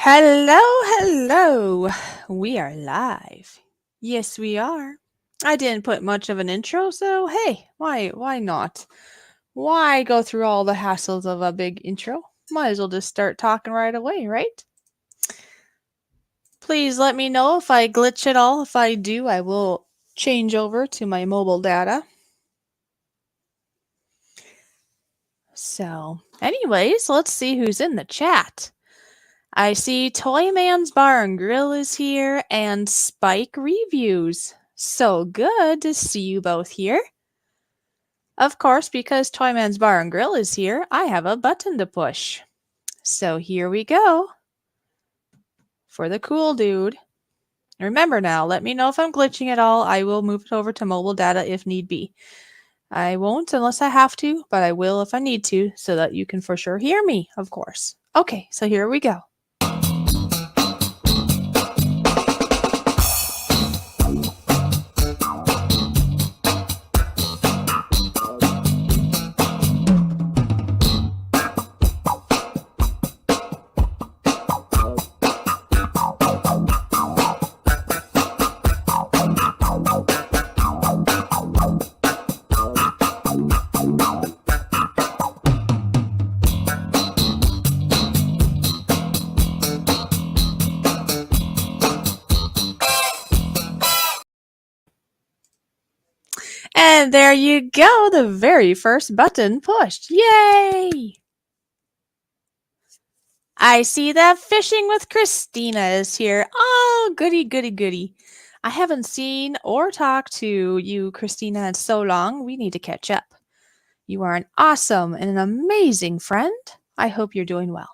Hello, hello. We are live. Yes, we are. I didn't put much of an intro, so hey, why not? Why go through all the hassles of a big intro? Might as well just start talking right away, right? Please let me know if I glitch at all. If I do, I will change over to my mobile data. So, anyways, let's see who's in the chat. I see Toyman's Bar and Grill is here and Spike Reviews. So good to see you both here. Of course, because Toyman's Bar and Grill is here, I have a button to push. So here we go. For the cool dude. Remember now, let me know if I'm glitching at all. I will move it over to mobile data if need be. I won't unless I have to, but I will if I need to, so that you can for sure hear me, of course. Okay, so here we go. And there you go, the very first button pushed. Yay! I see that Fishing with Christina is here. Oh, goody, goody, goody. I haven't seen or talked to you, Christina, in so long. We need to catch up. You are an awesome and an amazing friend. I hope you're doing well.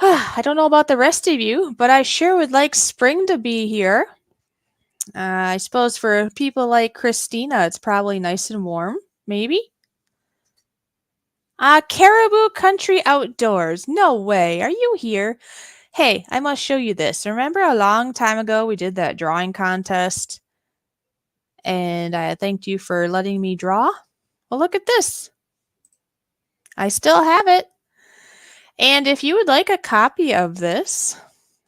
I don't know about the rest of you, but I sure would like spring to be here. I suppose for people like Christina, it's probably nice and warm, maybe? Caribou Country Outdoors. No way. Are you here? Hey, I must show you this. Remember a long time ago we did that drawing contest? And I thanked you for letting me draw? Well, look at this. I still have it. And if you would like a copy of this,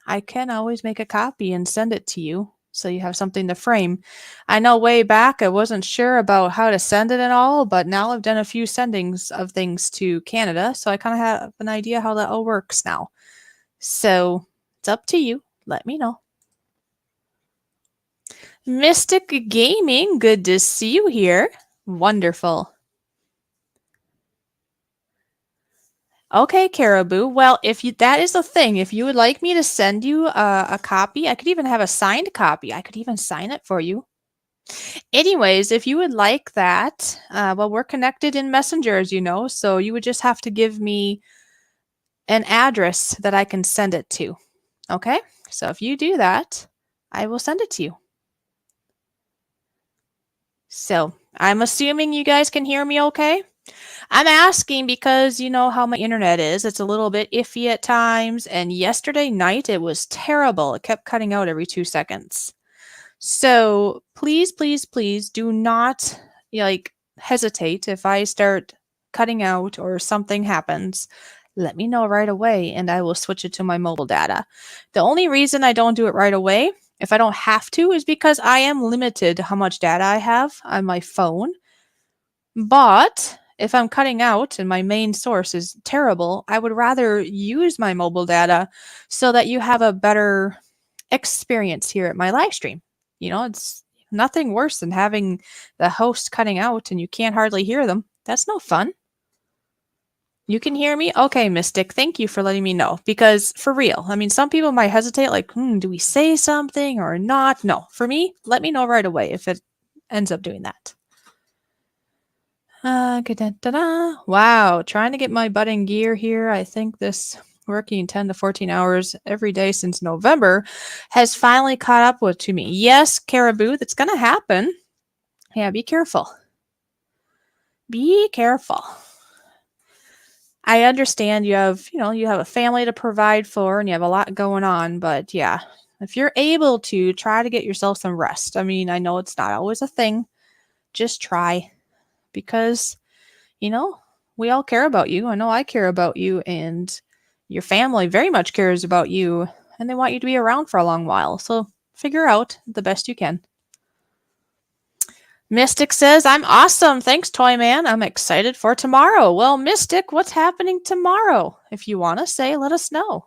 I can always make a copy and send it to you so you have something to frame. I know way back I wasn't sure about how to send it and all, but now I've done a few sendings of things to Canada, so I kind of have an idea how that all works now. So it's up to you. Let me know. Mystic Gaming, good to see you here. Wonderful. Okay, Caribou. Well, if you that is the thing. If you would like me to send you a copy, I could even have a signed copy. I could even sign it for you. Anyways, if you would like that, well, we're connected in Messenger, as you know, so you would just have to give me an address that I can send it to. Okay? So if you do that, I will send it to you. So I'm assuming you guys can hear me okay? I'm asking because you know how my internet is. It's a little bit iffy at times, and yesterday night it was terrible. It kept cutting out every 2 seconds. So please, please, please do not hesitate if I start cutting out or something happens. Let me know right away and I will switch it to my mobile data. The only reason I don't do it right away, if I don't have to, is because I am limited to how much data I have on my phone. But if I'm cutting out and my main source is terrible, I would rather use my mobile data so that you have a better experience here at my live stream. You know, it's nothing worse than having the host cutting out and you can't hardly hear them. That's no fun. You can hear me? Okay, Mystic. Thank you for letting me know. Because for real, I mean, some people might hesitate, like, do we say something or not? No. For me, let me know right away if it ends up doing that. Wow, trying to get my butt in gear here. I think this working 10 to 14 hours every day since November has finally caught up to me. Yes, Caribou, that's going to happen. Yeah, be careful. Be careful. I understand you have a family to provide for and you have a lot going on, but yeah, if you're able to, try to get yourself some rest. I mean, I know it's not always a thing. Just try because we all care about you. I know I care about you. And, Your family very much cares about you, and they want you to be around for a long while. So figure out the best you can. Mystic says, I'm awesome. Thanks, Toy Man. I'm excited for tomorrow. Well, Mystic, what's happening tomorrow? If you want to say, let us know.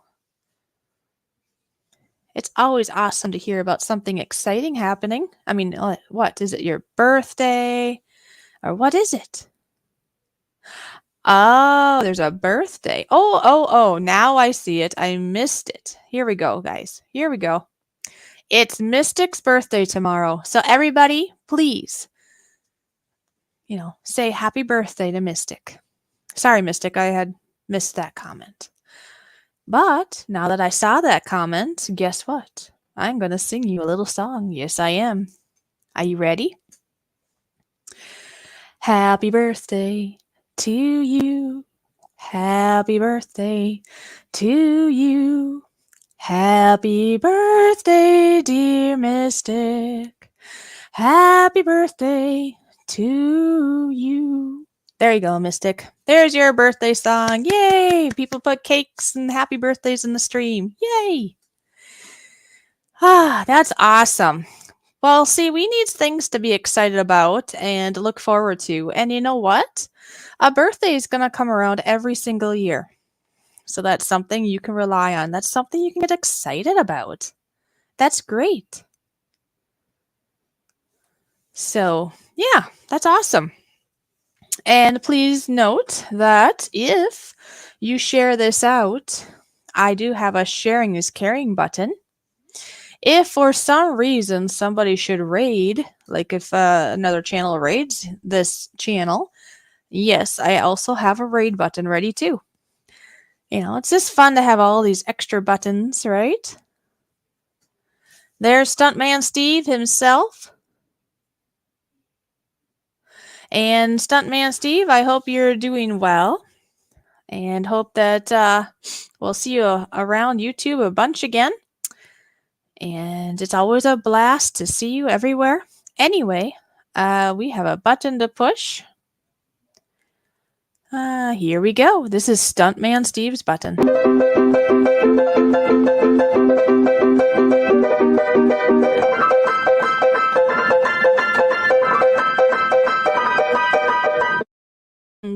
It's always awesome to hear about something exciting happening. I mean, what? Is it your birthday? Or what is it? Oh, there's a birthday. Oh, now I see it. I missed it. Here we go, guys. Here we go. It's Mystic's birthday tomorrow. So everybody, please, say happy birthday to Mystic. Sorry, Mystic, I had missed that comment. But now that I saw that comment, guess what? I'm going to sing you a little song. Yes, I am. Are you ready? Happy birthday to you. Happy birthday to you. Happy birthday, dear Mystic. Happy birthday to you. There you go, Mystic. There's your birthday song. Yay! People put cakes and happy birthdays in the stream. Yay! That's awesome. Well, see, we need things to be excited about and look forward to. And you know what? A birthday is going to come around every single year. So that's something you can rely on. That's something you can get excited about. That's great. So, yeah, that's awesome. And please note that if you share this out, I do have a sharing is caring button. If for some reason somebody should raid, like if another channel raids this channel, yes, I also have a raid button ready too. It's just fun to have all these extra buttons, right? There's Stuntman Steve himself. And Stuntman Steve, I hope you're doing well. And hope that we'll see you around YouTube a bunch again. And it's always a blast to see you everywhere. Anyway, we have a button to push. Here we go. This is Stuntman Steve's button.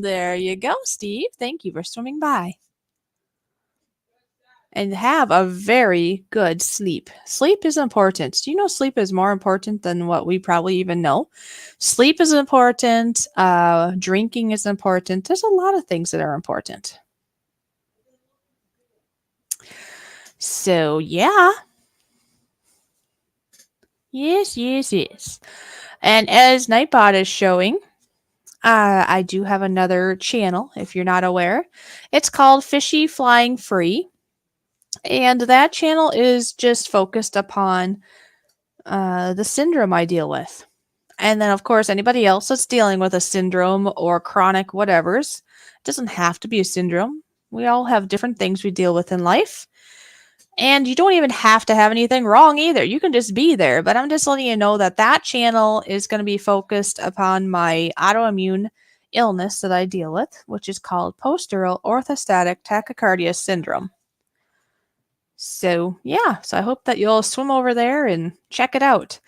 There you go, Steve. Thank you for swimming by. And have a very good sleep. Sleep is important. Do you know sleep is more important than what we probably even know? Sleep is important. Drinking is important. There's a lot of things that are important. So, yeah. Yes. And as Nightbot is showing, I do have another channel, if you're not aware. It's called Fishy Flying Free. And that channel is just focused upon the syndrome I deal with. And then, of course, anybody else that's dealing with a syndrome or chronic whatevers. It doesn't have to be a syndrome. We all have different things we deal with in life. And you don't even have to have anything wrong either. You can just be there. But I'm just letting you know that that channel is going to be focused upon my autoimmune illness that I deal with, which is called postural orthostatic tachycardia syndrome. So, yeah. So I hope that you'll swim over there and check it out.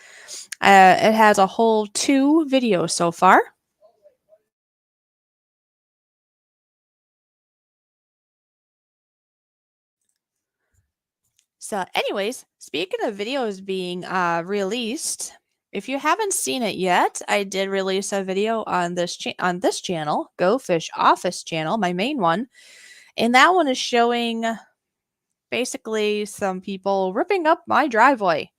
It has a whole 2 videos so far. So anyways, speaking of videos being released, if you haven't seen it yet, I did release a video on this channel, Go Fish Office channel, my main one. And that one is showing basically some people ripping up my driveway,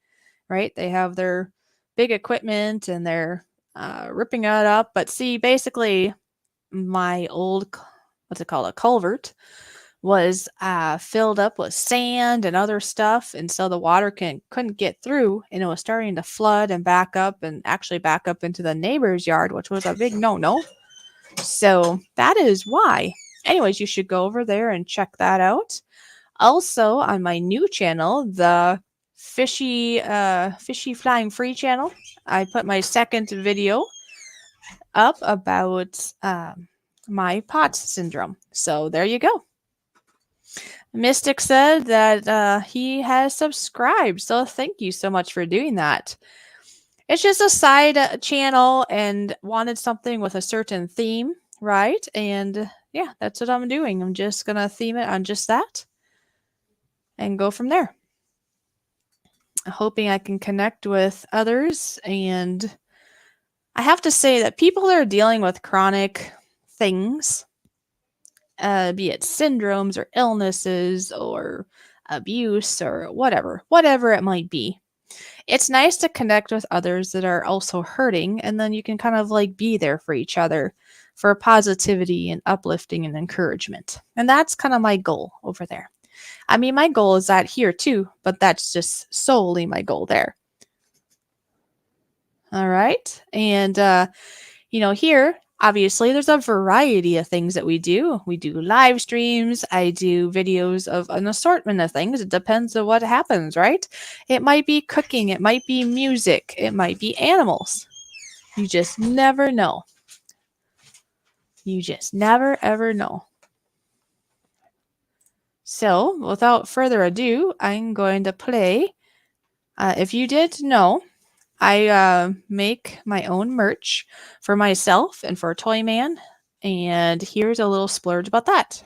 right? They have their big equipment and they're ripping it up. But see, basically my old, what's it called, a culvert, was filled up with sand and other stuff, and so the water couldn't get through, and it was starting to flood and back up, and actually back up into the neighbor's yard, which was a big no-no. So that is why. Anyways, you should go over there and check that out. Also, on my new channel, the Fishy Flying Free channel, I put my second video up about my POTS syndrome. So there you go. Mystic said that he has subscribed, so thank you so much for doing that. It's just a side channel and wanted something with a certain theme, right? And yeah, that's what I'm doing. I'm just gonna theme it on just that and go from there. Hoping I can connect with others. And I have to say that people that are dealing with chronic things, be it syndromes or illnesses or abuse or whatever it might be, it's nice to connect with others that are also hurting, and then you can kind of like be there for each other for positivity and uplifting and encouragement. And that's kind of my goal over there. I mean, my goal is that here too, but that's just solely my goal there. All right. And, here, obviously, there's a variety of things that we do. We do live streams. I do videos of an assortment of things. It depends on what happens, right? It might be cooking. It might be music. It might be animals. You just never know. You just never, ever know. So, without further ado, I'm going to play. If you did know, I make my own merch for myself and for Toyman, and here's a little splurge about that.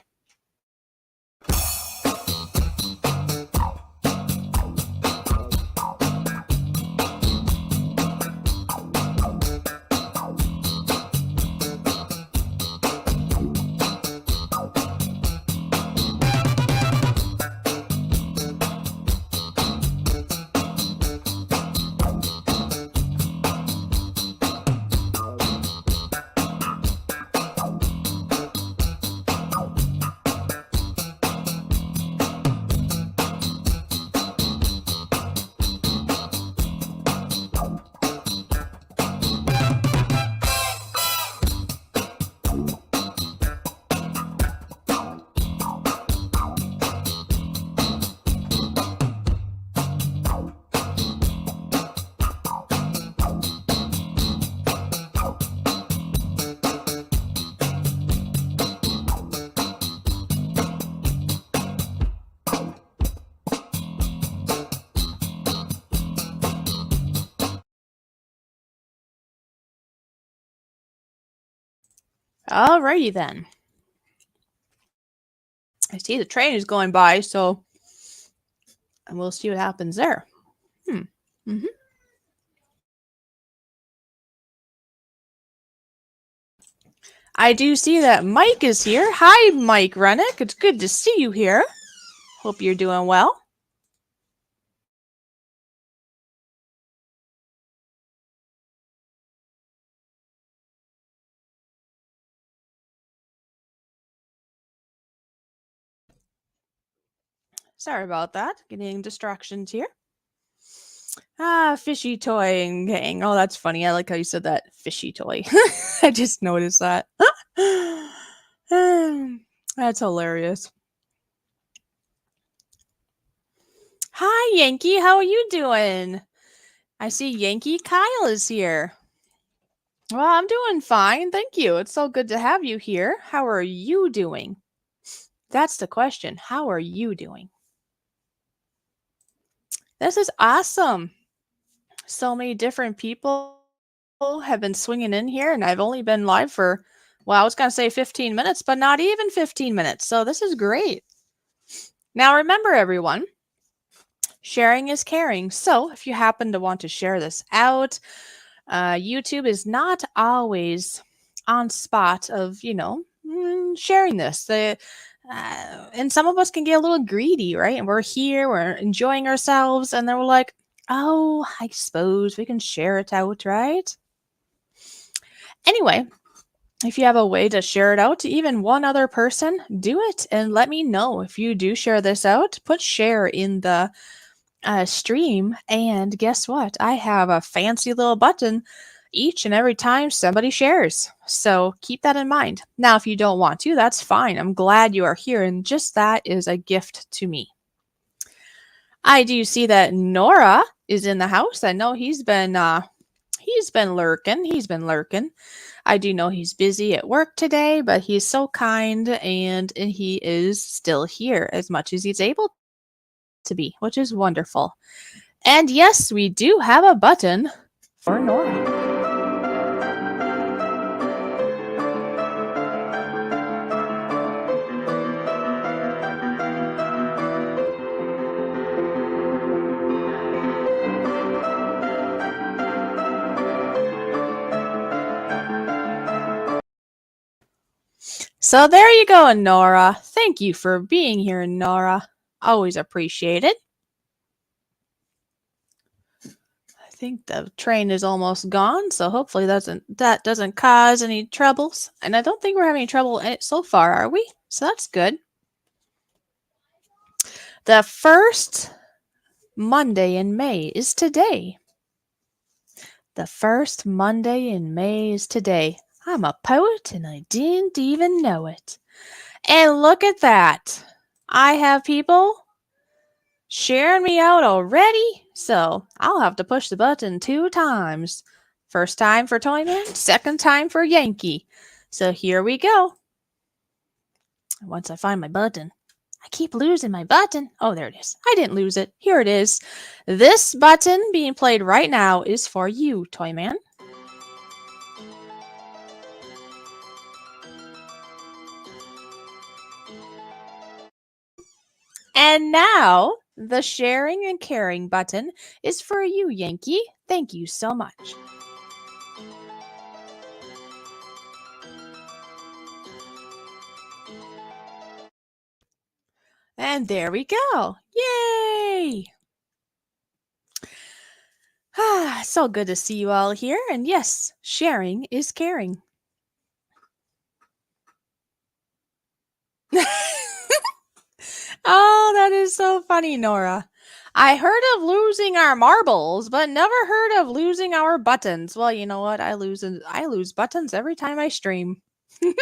Alrighty then. I see the train is going by, so and we'll see what happens there. Mm-hmm. I do see that Mike is here. Hi, Mike Rennick. It's good to see you here. Hope you're doing well. Sorry about that. Getting distractions here. Fishy toy and gang. Oh, that's funny. I like how you said that. Fishy toy. I just noticed that. That's hilarious. Hi, Yankee. How are you doing? I see Yankee Kyle is here. Well, I'm doing fine. Thank you. It's so good to have you here. How are you doing? That's the question. How are you doing? This is awesome. So many different people have been swinging in here, and I've only been live for, well, I was going to say 15 minutes, but not even 15 minutes. So this is great. Now, remember, everyone, sharing is caring. So if you happen to want to share this out, YouTube is not always on spot of, sharing this. And some of us can get a little greedy, right? And we're here, we're enjoying ourselves, and then we're like, oh, I suppose we can share it out, right? Anyway, if you have a way to share it out to even one other person, do it and let me know. If you do share this out, put share in the stream, and guess what? I have a fancy little button each and every time somebody shares. So keep that in mind. Now, if you don't want to, that's fine. I'm glad you are here, and just that is a gift to me. I do see that Nora is in the house. I know he's been He's been lurking. He's been lurking. I do know he's busy at work today, but he's so kind and he is still here as much as he's able to be, which is wonderful. And yes, we do have a button for Nora. So there you go, Nora. Thank you for being here, Nora. Always appreciate it. I think the train is almost gone, so hopefully that doesn't cause any troubles. And I don't think we're having any trouble in it so far, are we? So that's good. The first Monday in May is today. The first Monday in May is today. I'm a poet and I didn't even know it. And look at that. I have people sharing me out already. So I'll have to push the button 2 times. First time for Toyman, second time for Yankee. So here we go. Once I find my button. I keep losing my button. Oh, there it is. I didn't lose it. Here it is. This button being played right now is for you, Toyman. And now, the sharing and caring button is for you, Yankee. Thank you so much. And there we go. Yay! So good to see you all here. And yes, sharing is caring. Oh, that is so funny, Nora. I heard of losing our marbles, but never heard of losing our buttons. Well, you know what? I lose buttons every time I stream. Maybe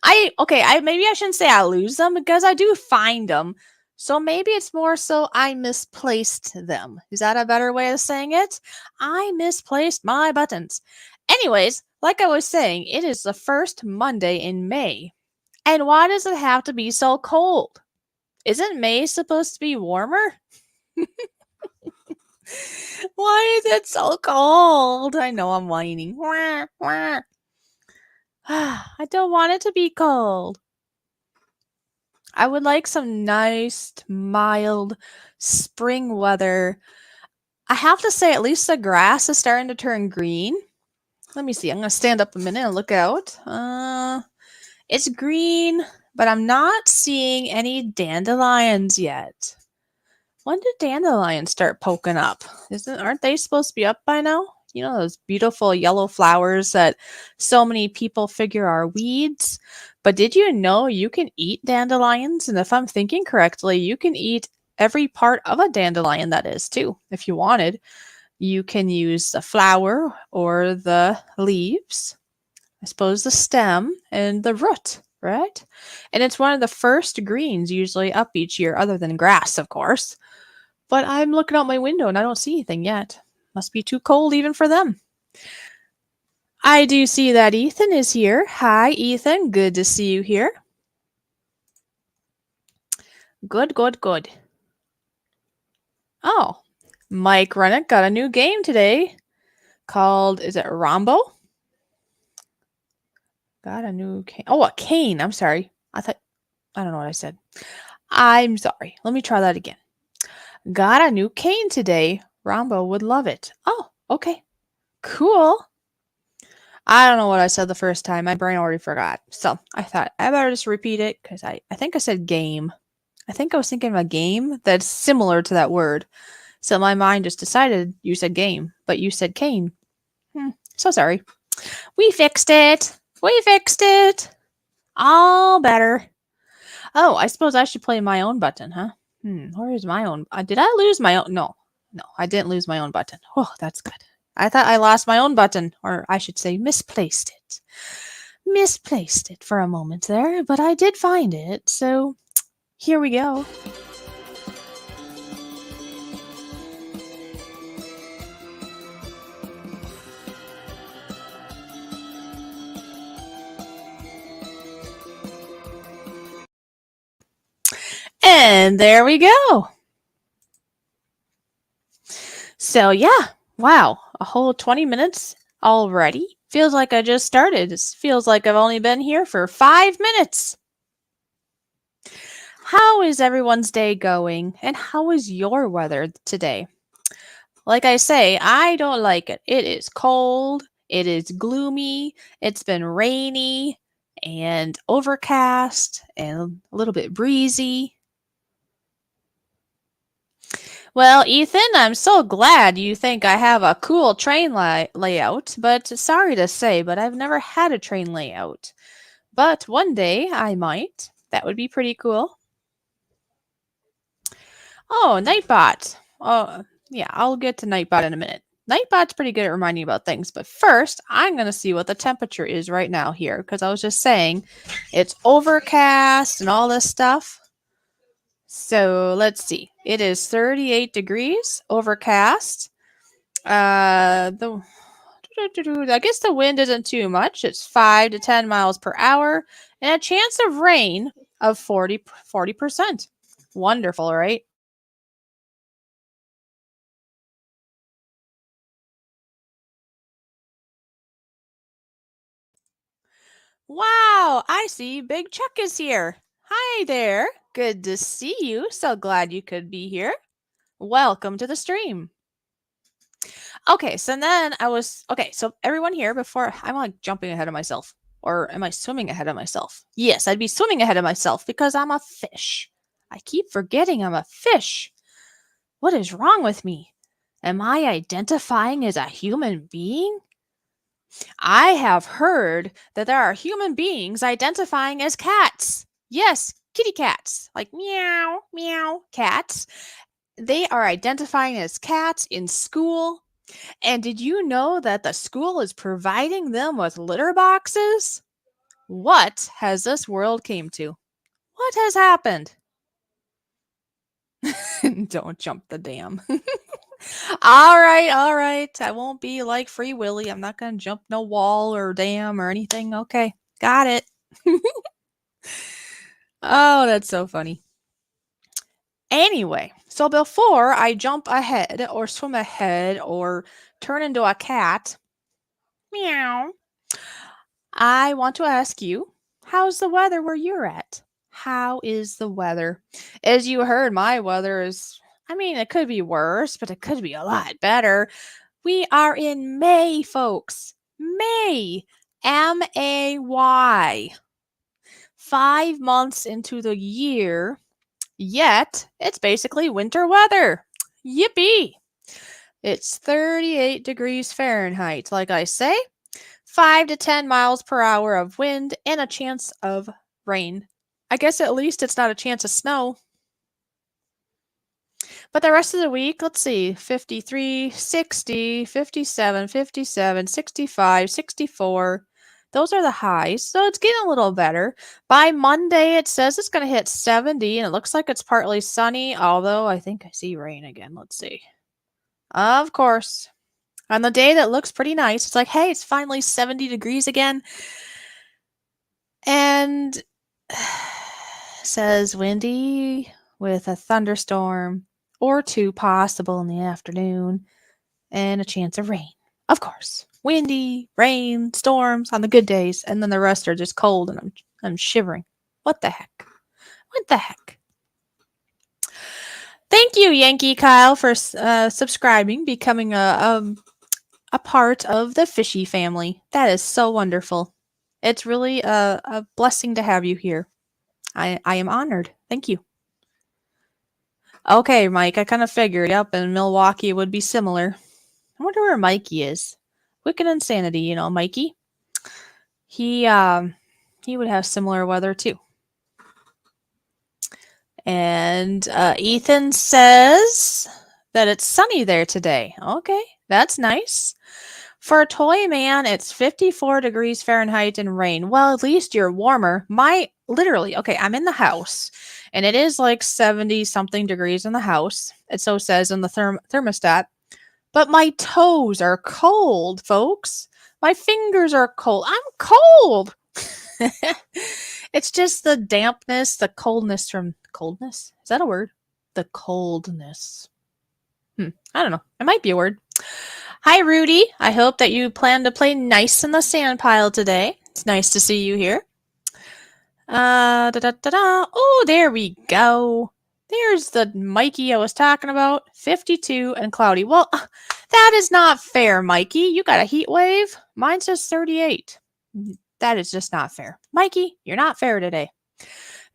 I shouldn't say I lose them because I do find them. So maybe it's more so I misplaced them. Is that a better way of saying it? I misplaced my buttons. Anyways, like I was saying, it is the first Monday in May. And why does it have to be so cold? Isn't May supposed to be warmer? Why is it so cold? I know I'm whining. Wah, wah. I don't want it to be cold. I would like some nice, mild spring weather. I have to say, at least the grass is starting to turn green. Let me see. I'm going to stand up a minute and look out. It's green, but I'm not seeing any dandelions yet. When did dandelions start poking up? Aren't they supposed to be up by now? You know, those beautiful yellow flowers that so many people figure are weeds. But did you know you can eat dandelions? And if I'm thinking correctly, you can eat every part of a dandelion, that is, too, if you wanted. You can use the flower or the leaves, I suppose the stem, and the root, right? And it's one of the first greens usually up each year, other than grass, of course. But I'm looking out my window and I don't see anything yet. Must be too cold even for them. I do see that Ethan is here. Hi, Ethan. Good to see you here. Good, good, good. Oh, Mike Rennick got a new game today called, is it Rombo? Got a new cane. Oh, a cane. I'm sorry. I don't know what I said. I'm sorry. Let me try that again. Got a new cane today. Rombo would love it. Oh, okay. Cool. I don't know what I said the first time. My brain already forgot. So I thought I better just repeat it because I think I said game. I think I was thinking of a game that's similar to that word. So my mind just decided you said game, but you said cane. So sorry. We fixed it. We fixed it. All better. Oh, I suppose I should play my own button, huh? Where is my own? Did I lose my own? No, I didn't lose my own button. Oh, that's good. I thought I lost my own button, or I should say misplaced it. Misplaced it for a moment there, but I did find it, so here we go. And there we go. So yeah, wow, a whole 20 minutes already. Feels like I just started. It feels like I've only been here for 5 minutes. How is everyone's day going? And how is your weather today? Like I say, I don't like it. It is cold. It is gloomy. It's been rainy and overcast and a little bit breezy. Well, Ethan, I'm so glad you think I have a cool train layout, but sorry to say, but I've never had a train layout. But one day I might. That would be pretty cool. Oh, Nightbot. Oh, yeah, I'll get to Nightbot in a minute. Nightbot's pretty good at reminding you about things, but first, I'm going to see what the temperature is right now here, because I was just saying it's overcast and all this stuff. So let's see. It is 38 degrees, overcast. I guess the wind isn't too much. It's 5 to 10 miles per hour, and a chance of rain of 40%. Wonderful, right? Wow, I see Big Chuck is here. Hi there. Good to see you. So glad you could be here. Welcome to the stream. Okay, so then so everyone here before I'm like jumping ahead of myself. Or am I swimming ahead of myself? Yes, I'd be swimming ahead of myself because I'm a fish. I keep forgetting I'm a fish. What is wrong with me? Am I identifying as a human being? I have heard that there are human beings identifying as cats. Yes, kitty cats, like meow, meow cats. They are identifying as cats in school. And did you know that the school is providing them with litter boxes? What has this world came to? What has happened? Don't jump the dam. All right. I won't be like Free Willy. I'm not going to jump no wall or dam or anything. Okay, got it. Oh, that's so funny. Anyway, so before I jump ahead or swim ahead or turn into a cat, meow, I want to ask you, how's the weather where you're at? How is the weather? As you heard, my weather is, I mean, it could be worse, but it could be a lot better. We are in May, folks. May. May. 5 months into the year, yet it's basically winter weather. Yippee! It's 38 degrees Fahrenheit, like I say, 5 to 10 miles per hour of wind, and a chance of rain. I guess at least it's not a chance of snow. But the rest of the week, let's see, 53, 60, 57, 57, 65, 64. Those are the highs, so it's getting a little better. By Monday, it says it's going to hit 70, and it looks like it's partly sunny, although I think I see rain again. Let's see. Of course. On the day that looks pretty nice, it's like, hey, it's finally 70 degrees again. And says windy with a thunderstorm or two possible in the afternoon and a chance of rain. Of course. Windy, rain, storms on the good days, and then the rest are just cold and I'm shivering. What the heck? What the heck? Thank you, Yankee Kyle, for subscribing, becoming a part of the Fishy family. That is so wonderful. It's really a blessing to have you here. I am honored. Thank you. Okay, Mike, I kind of figured. Yep, and Milwaukee would be similar. I wonder where Mikey is. Wicked Insanity, you know, Mikey. He would have similar weather too. And Ethan says that it's sunny there today. Okay, that's nice. For a toy man, it's 54 degrees Fahrenheit and rain. Well, at least you're warmer. Okay, I'm in the house, and it is like 70 something degrees in the house. It so says in the thermostat. But my toes are cold, folks. My fingers are cold. I'm cold. It's just the dampness, the coldness from coldness. Is that a word? The coldness. I don't know. It might be a word. Hi, Rudy. I hope that you plan to play nice in the sand pile today. It's nice to see you here. Oh, there we go. There's the Mikey I was talking about. 52 and cloudy. Well, that is not fair, Mikey. You got a heat wave. Mine says 38. That is just not fair. Mikey, you're not fair today.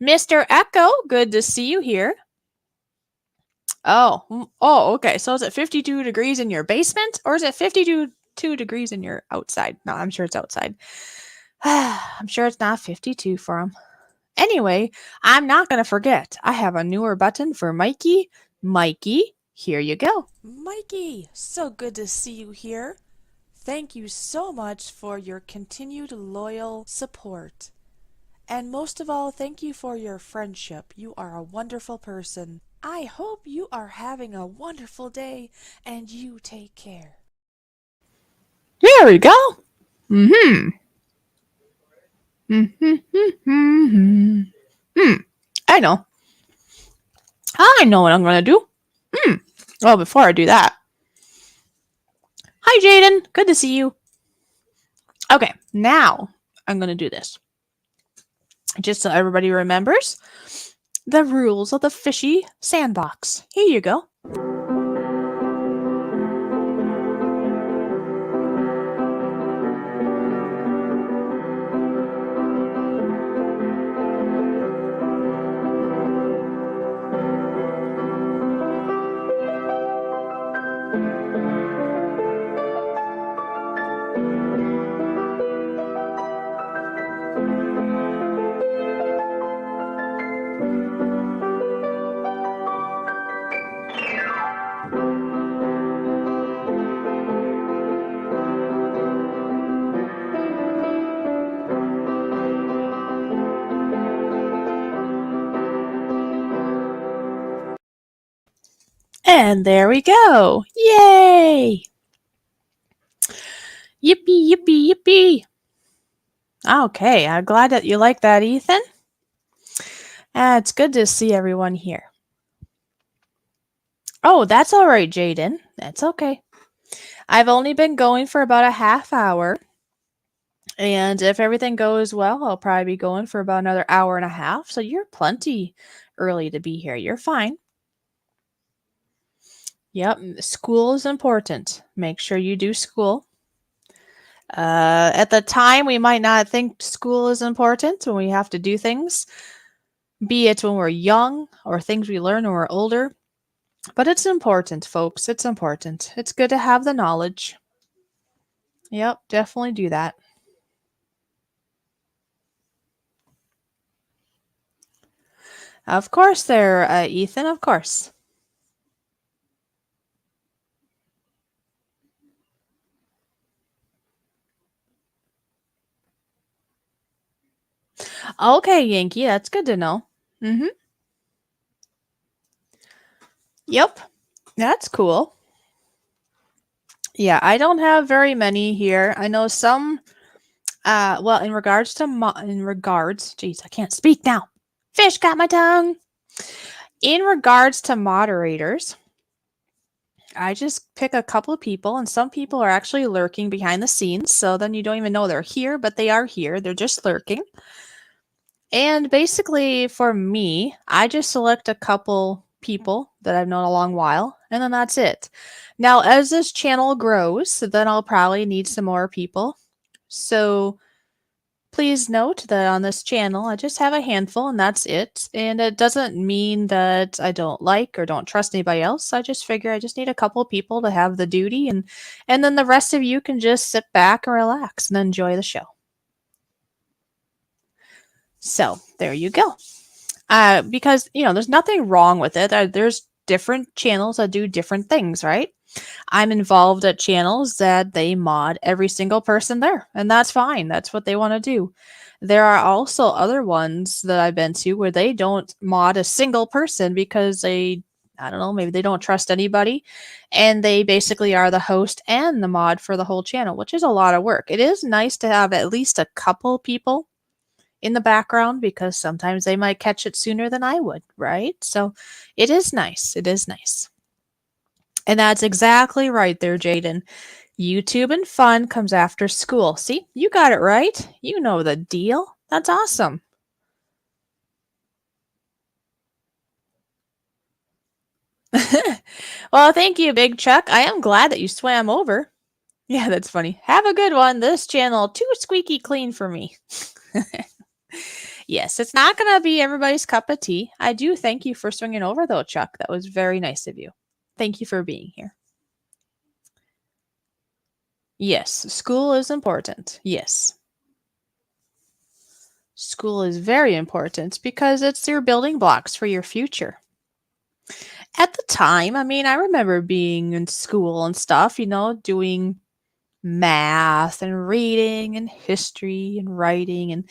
Mr. Echo, good to see you here. Oh, okay. So is it 52 degrees in your basement or is it 52 degrees in your outside? No, I'm sure it's outside. I'm sure it's not 52 for him. Anyway, I'm not going to forget. I have a newer button for Mikey. Mikey, here you go. Mikey, so good to see you here. Thank you so much for your continued loyal support. And most of all, thank you for your friendship. You are a wonderful person. I hope you are having a wonderful day and you take care. There we go. Mm-hmm. I know. I know what I'm going to do. Well, before I do that. Hi, Jaden. Good to see you. Okay, now I'm going to do this. Just so everybody remembers the rules of the Fishy sandbox. Here you go. And there we go. Yay! Yippee, yippee, yippee. Okay, I'm glad that you like that, Ethan. It's good to see everyone here. Oh, that's all right, Jaden. That's okay. I've only been going for about a half hour. And if everything goes well, I'll probably be going for about another hour and a half. So you're plenty early to be here. You're fine. Yep, school is important. Make sure you do school. At the time, we might not think school is important when we have to do things, be it when we're young or things we learn when we're older. But it's important, folks. It's important. It's good to have the knowledge. Yep, definitely do that. Of course, there, Ethan, of course. Okay, Yankee, that's good to know. Yep, that's cool. Yeah, I don't have very many here. I know some. Well, in regards, jeez, I can't speak now. Fish got my tongue. In regards to moderators, I just pick a couple of people, and some people are actually lurking behind the scenes. So then you don't even know they're here, but they are here. They're just lurking. And basically, for me, I just select a couple people that I've known a long while, and then that's it. Now, as this channel grows, then I'll probably need some more people. So please note that on this channel, I just have a handful, and that's it. And it doesn't mean that I don't like or don't trust anybody else. I just figure I just need a couple of people to have the duty, and then the rest of you can just sit back and relax and enjoy the show. So there you go. Because, there's nothing wrong with it. There's different channels that do different things, right? I'm involved at channels that they mod every single person there, and that's fine. That's what they want to do. There are also other ones that I've been to where they don't mod a single person because I don't know, maybe they don't trust anybody, and they basically are the host and the mod for the whole channel, which is a lot of work. It is nice to have at least a couple people in the background because sometimes they might catch it sooner than I would, right? So it is nice. It is nice. And that's exactly right there, Jaden. YouTube and fun comes after school. See, you got it right. You know the deal. That's awesome. Well, thank you, Big Chuck. I am glad that you swam over. Yeah, that's funny. Have a good one. This channel too squeaky clean for me. Yes, it's not going to be everybody's cup of tea. I do thank you for swinging over, though, Chuck. That was very nice of you. Thank you for being here. Yes, school is important. Yes. School is very important because it's your building blocks for your future. At the time, I mean, I remember being in school and stuff, doing math and reading and history and writing and,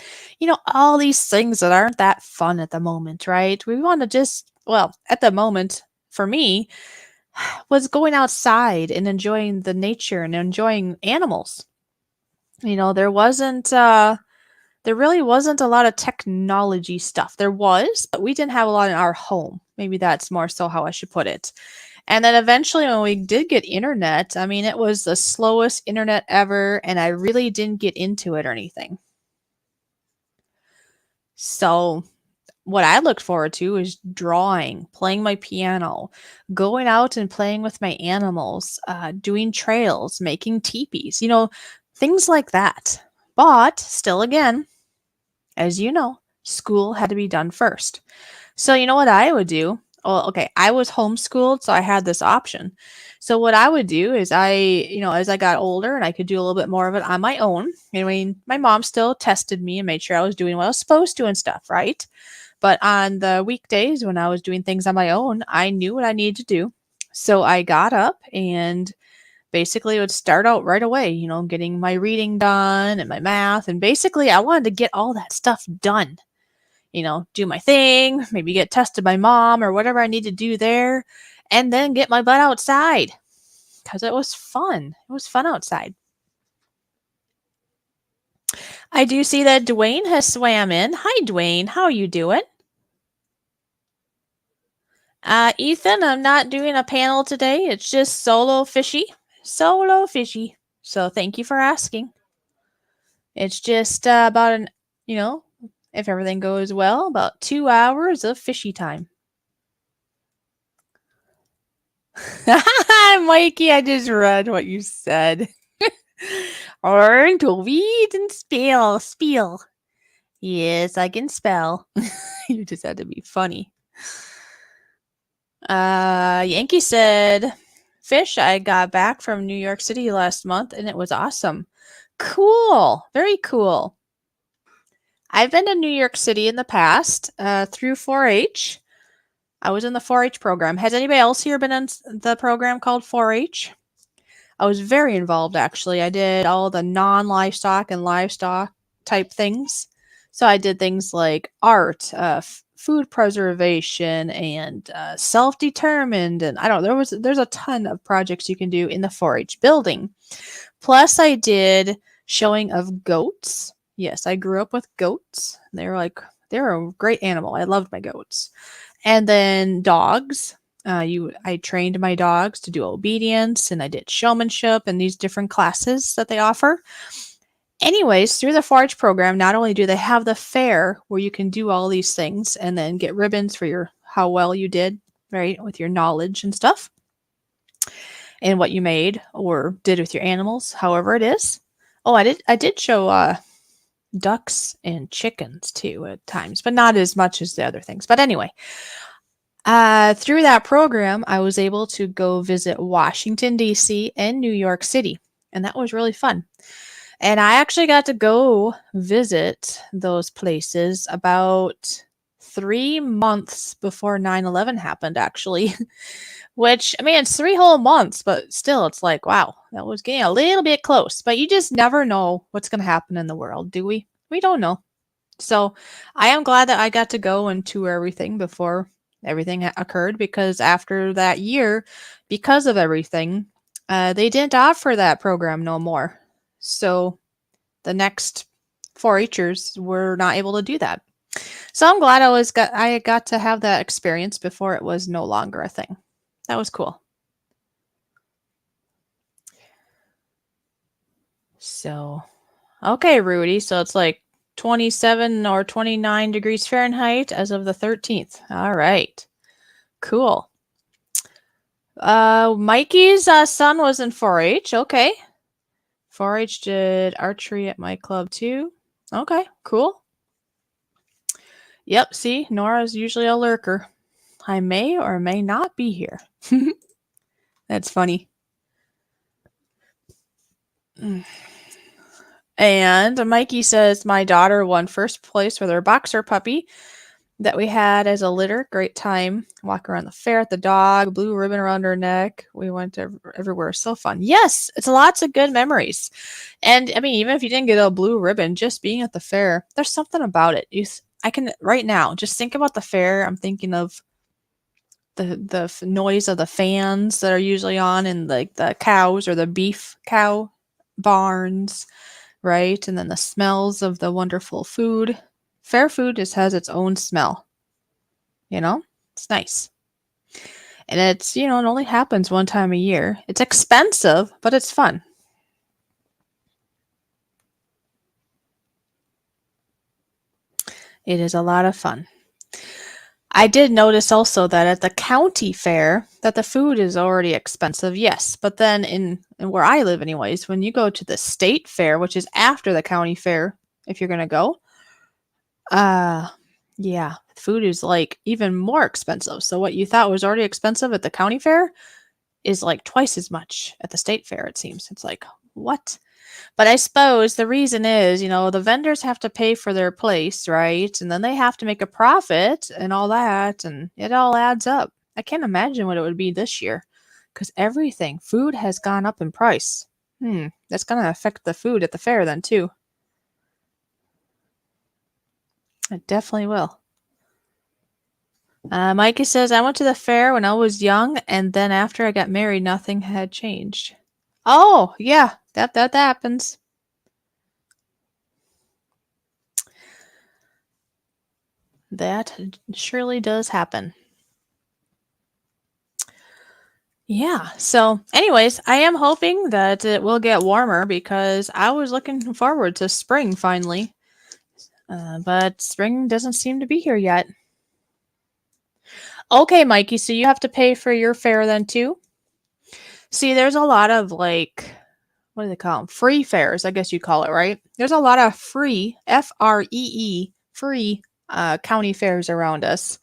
all these things that aren't that fun at the moment, right? We want to just, well, at the moment, for me, was going outside and enjoying the nature and enjoying animals. There wasn't, there really wasn't a lot of technology stuff. There was, but we didn't have a lot in our home. Maybe that's more so how I should put it. And then eventually, when we did get internet, I mean, it was the slowest internet ever, and I really didn't get into it or anything. So, what I looked forward to is drawing, playing my piano, going out and playing with my animals, doing trails, making teepees, things like that. But still, again, as you know, school had to be done first. So, you know what I would do? Well, okay, I was homeschooled, so I had this option. So, what I would do is as I got older and I could do a little bit more of it on my own. I mean, my mom still tested me and made sure I was doing what I was supposed to and stuff, right? But on the weekdays when I was doing things on my own, I knew what I needed to do. So, I got up and basically would start out right away, getting my reading done and my math. And basically, I wanted to get all that stuff done, do my thing, maybe get tested by mom or whatever I need to do there, and then get my butt outside because it was fun. It was fun outside. I do see that Dwayne has swam in. Hi, Dwayne. How are you doing? Ethan, I'm not doing a panel today. It's just solo fishy. Solo fishy. So thank you for asking. It's just about if everything goes well, about 2 hours of fishy time. Mikey, I just read what you said. Learn to read and spell. Yes, I can spell. You just had to be funny. Yankee said, Fish, I got back from New York City last month and it was awesome. Cool. Very cool. I've been to New York City in the past through 4-H. I was in the 4-H program. Has anybody else here been in the program called 4-H? I was very involved, actually. I did all the non-livestock and livestock type things. So I did things like art, food preservation, and self-determined. And I don't know, there's a ton of projects you can do in the 4-H building. Plus, I did showing of goats. Yes, I grew up with goats. They're a great animal. I loved my goats. And then dogs. I trained my dogs to do obedience, and I did showmanship and these different classes that they offer. Anyways, through the 4-H program, not only do they have the fair where you can do all these things and then get ribbons for how well you did, right, with your knowledge and stuff, and what you made or did with your animals, however it is. Oh, I did show ducks and chickens too at times, but not as much as the other things. But anyway, through that program, I was able to go visit Washington, D.C. and New York City, and that was really fun. And I actually got to go visit those places about 3 months before 9/11 happened, actually. Which, I mean, it's 3 whole months, but still, it's like, wow, that was getting a little bit close. But you just never know what's going to happen in the world, do we? We don't know. So I am glad that I got to go and tour everything before everything occurred, because after that year, because of everything, they didn't offer that program no more. So the next 4-Hers were not able to do that. So I'm glad I got to have that experience before it was no longer a thing. That was cool. So, okay, Rudy. So it's like 27 or 29 degrees Fahrenheit as of the 13th. All right. Cool. Mikey's son was in 4-H. Okay. 4-H did archery at my club too. Okay, cool. Yep, see, Nora's usually a lurker. I may or may not be here. That's funny. And Mikey says my daughter won first place with her boxer puppy that we had as a litter. Great time. Walk around the fair at the dog, blue ribbon around her neck. We went everywhere. So fun. Yes, it's lots of good memories. And I mean, even if you didn't get a blue ribbon, just being at the fair, there's something about it. I can right now just think about the fair. I'm thinking of the noise of the fans that are usually on in like the cows or the beef cow barns, right? And then the smells of the wonderful food. Fair food just has its own smell. You know? It's nice. And it's, it only happens one time a year. It's expensive, but it's fun. It is a lot of fun. I did notice also that at the county fair that the food is already expensive, yes. But then in where I live anyways, when you go to the state fair, which is after the county fair, if you're gonna go, yeah, food is like even more expensive. So what you thought was already expensive at the county fair is like twice as much at the state fair, it seems. It's like, what? But I suppose the reason is, the vendors have to pay for their place, right? And then they have to make a profit and all that, and it all adds up. I can't imagine what it would be this year because food has gone up in price. That's going to affect the food at the fair then, too. It definitely will. Mikey says, I went to the fair when I was young, and then after I got married, nothing had changed. Oh, yeah, that happens. That surely does happen. Yeah. So, anyways, I am hoping that it will get warmer because I was looking forward to spring finally. But spring doesn't seem to be here yet. Okay, Mikey, so you have to pay for your fare then too? See, there's a lot of what do they call them? Free fairs, I guess you'd call it, right? There's a lot of free, FREE, free county fairs around us.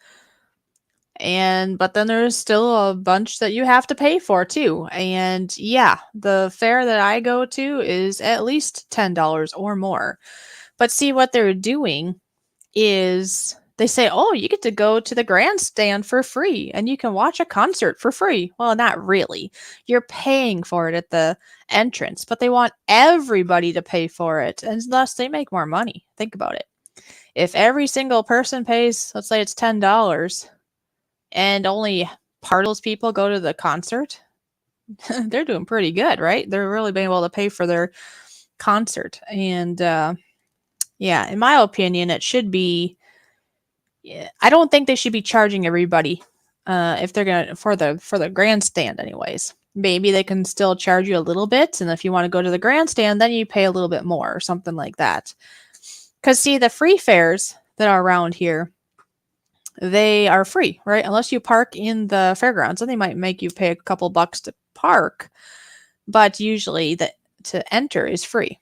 But then there's still a bunch that you have to pay for too. And yeah, the fair that I go to is at least $10 or more. But see, what they're doing is they say, oh, you get to go to the grandstand for free and you can watch a concert for free. Well, not really. You're paying for it at the entrance, but they want everybody to pay for it. And thus they make more money. Think about it. If every single person pays, let's say it's $10, and only part of those people go to the concert, they're doing pretty good, right? They're really being able to pay for their concert. And yeah, in my opinion, it should be. Yeah, I don't think they should be charging everybody if they're gonna for the grandstand, anyways. Maybe they can still charge you a little bit, and if you want to go to the grandstand, then you pay a little bit more or something like that. Because see, the free fairs that are around here, they are free, right? Unless you park in the fairgrounds, and they might make you pay a couple bucks to park, but usually to enter is free.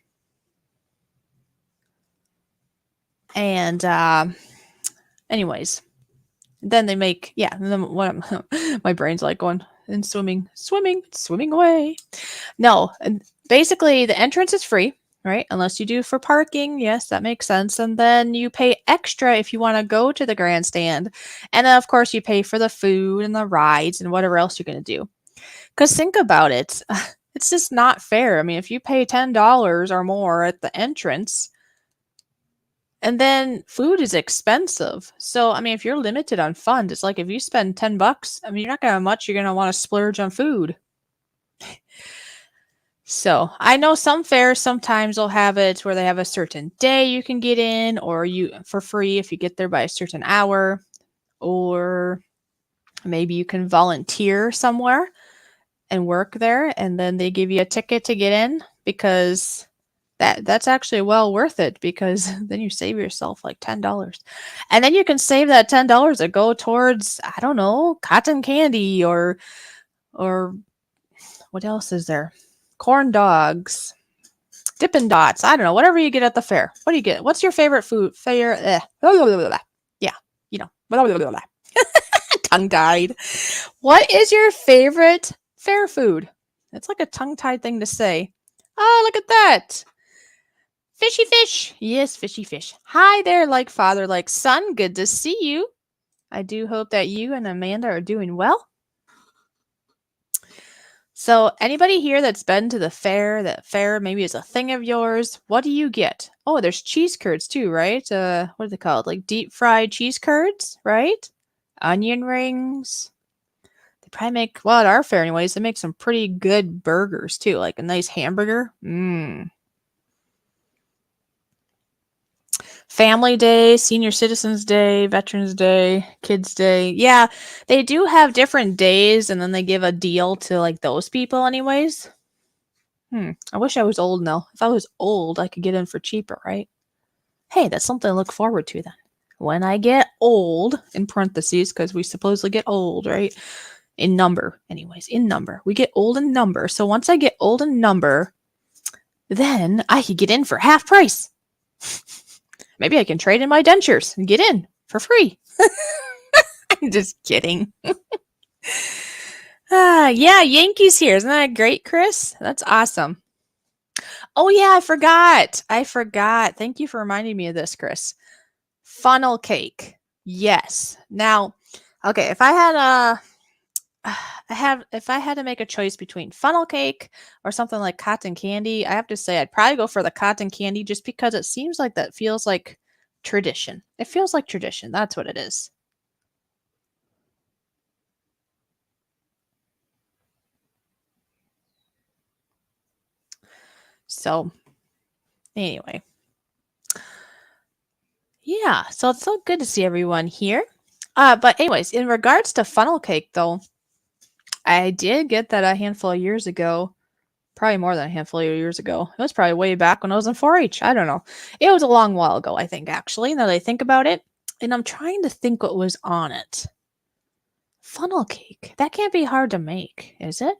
And anyways, then they make and then what my brain's like going and swimming away. No, and basically the entrance is free, right? Unless you do for parking. Yes, that makes sense. And then you pay extra if you want to go to the grandstand. And then, of course, you pay for the food and the rides and whatever else you're going to do. Because think about it. It's just not fair. I mean, if you pay $10 or more at the entrance, and then food is expensive. So, I mean, if you're limited on funds, it's like if you spend $10, I mean, you're not going to have much you're going to want to splurge on food. So I know some fairs sometimes will have it where they have a certain day you can get in, or you for free if you get there by a certain hour, or maybe you can volunteer somewhere and work there, and then they give you a ticket to get in because that's actually well worth it because then you save yourself like $10. And then you can save that $10 to go towards, I don't know, cotton candy or what else is there? Corn dogs, Dippin' Dots. I don't know, whatever you get at the fair. What do you get? What's your favorite food? Fair. Blah, blah, blah, blah. Yeah, you know. Blah, blah, blah, blah. Tongue tied. What is your favorite fair food? It's like a tongue tied thing to say. Oh, look at that. Fishy fish. Yes, fishy fish. Hi there, like father, like son. Good to see you. I do hope that you and Amanda are doing well. So, anybody here that's been to the fair, that fair maybe is a thing of yours, what do you get? Oh, there's cheese curds too, right? What are they called? Like deep fried cheese curds, right? Onion rings. They probably make, well, at our fair anyways, they make some pretty good burgers too, like a nice hamburger. Family Day, Senior Citizens Day, Veterans Day, Kids Day. Yeah, they do have different days and then they give a deal to like those people anyways. I wish I was old now. If I was old, I could get in for cheaper, right? Hey, that's something to look forward to then. When I get old, in parentheses, because we supposedly get old, right? In number, anyways, in number. We get old in number. So once I get old in number, then I could get in for half price. Maybe I can trade in my dentures and get in for free. I'm just kidding. Yeah, Yankees here. Isn't that great, Chris? That's awesome. Oh, yeah, I forgot. I forgot. Thank you for reminding me of this, Chris. Funnel cake. Yes. Now, okay, if I had a if I had to make a choice between funnel cake or something like cotton candy, I have to say I'd probably go for the cotton candy just because it seems like that feels like tradition. It feels like tradition. That's what it is. So, anyway. Yeah, so it's so good to see everyone here. But anyways, in regards to funnel cake though, I did get that a handful of years ago. Probably more than a handful of years ago. It was probably way back when I was in 4-H. I don't know. It was a long while ago, I think, actually, now that I think about it. And I'm trying to think what was on it. Funnel cake. That can't be hard to make, is it?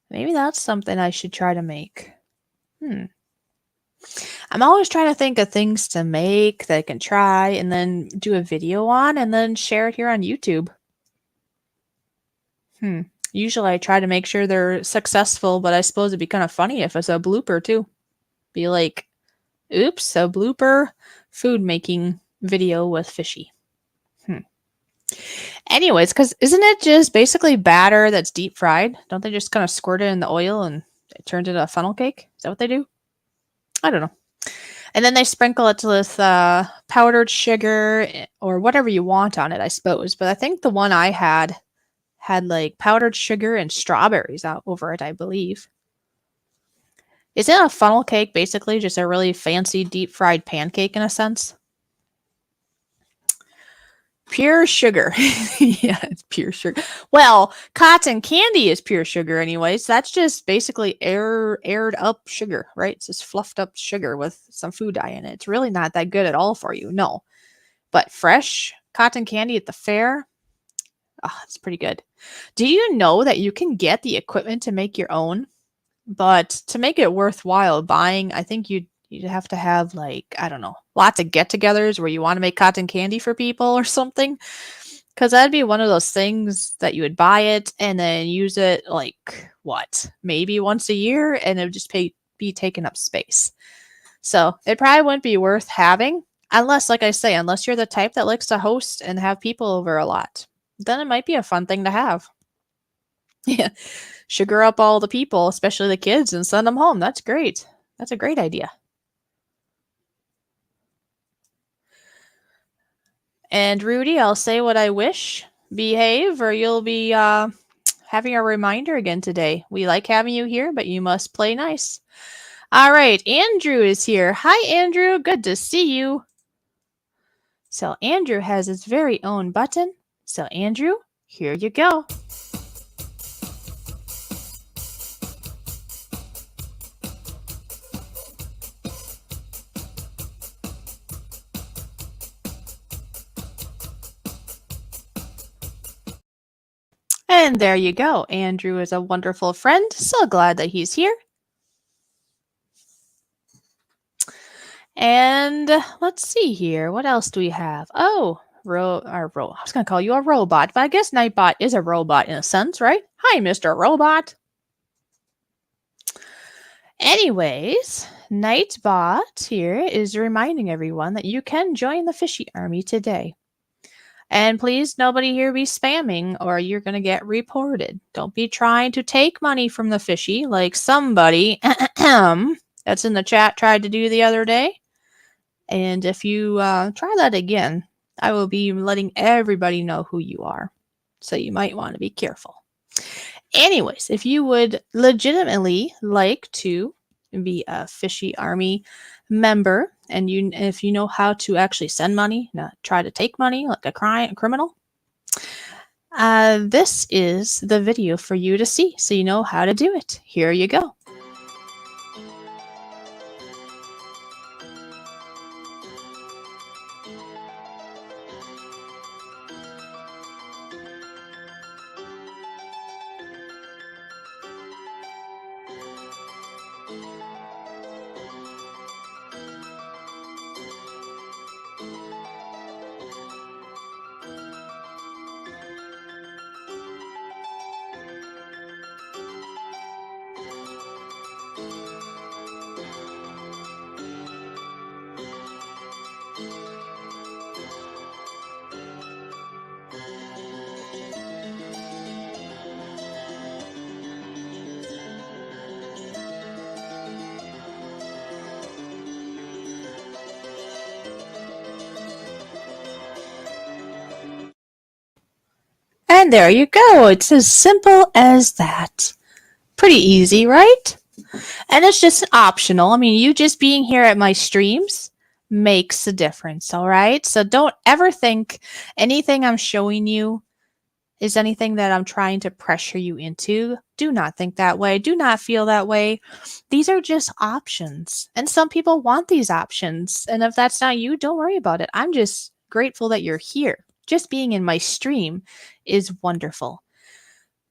Maybe that's something I should try to make. I'm always trying to think of things to make that I can try and then do a video on and then share it here on YouTube. Usually I try to make sure they're successful, but I suppose it'd be kind of funny if it's a blooper too. Be like, oops, a blooper food making video with Fishy. Anyways, because isn't it just basically batter that's deep fried? Don't they just kind of squirt it in the oil and it turns into a funnel cake? Is that what they do? I don't know. And then they sprinkle it with powdered sugar or whatever you want on it, I suppose. But I think the one I had like powdered sugar and strawberries out over it, I believe. Isn't a funnel cake basically just a really fancy deep fried pancake in a sense? Pure sugar. Yeah, it's pure sugar. Well, cotton candy is pure sugar anyways. That's just basically aired up sugar, right? It's just fluffed up sugar with some food dye in it. It's really not that good at all for you. No. But fresh cotton candy at the fair, it's pretty good. Do you know that you can get the equipment to make your own? But to make it worthwhile buying, I think you'd have to have like, I don't know, lots of get-togethers where you want to make cotton candy for people or something. Because that'd be one of those things that you would buy it and then use it like what, maybe once a year, and it would just be taking up space. So it probably wouldn't be worth having unless, like I say, unless you're the type that likes to host and have people over a lot. Then it might be a fun thing to have. Yeah. Sugar up all the people, especially the kids, and send them home. That's great. That's a great idea. And Rudy, I'll say what I wish. Behave or you'll be having a reminder again today. We like having you here, but you must play nice. All right, Andrew is here. Hi, Andrew. Good to see you. So Andrew has his very own button. So Andrew, here you go. And there you go. Andrew is a wonderful friend. So glad that he's here. And let's see here. What else do we have? Oh, I was going to call you a robot, but I guess Nightbot is a robot in a sense, right? Hi, Mr. Robot. Anyways, Nightbot here is reminding everyone that you can join the Fishy Army today. And please, nobody here be spamming or you're going to get reported. Don't be trying to take money from the Fishy like somebody that's in the chat tried to do the other day. And if you try that again, I will be letting everybody know who you are. So you might want to be careful. Anyways, if you would legitimately like to be a Fishy Army member, and if you know how to actually send money, not try to take money like a criminal, this is the video for you to see, so you know how to do it. Here you go. And there you go. It's as simple as that. Pretty easy, right? And it's just optional. I mean, you just being here at my streams makes a difference, all right? So don't ever think anything I'm showing you is anything that I'm trying to pressure you into. Do not think that way. Do not feel that way. These are just options. And some people want these options. And if that's not you, don't worry about it. I'm just grateful that you're here. Just being in my stream is wonderful.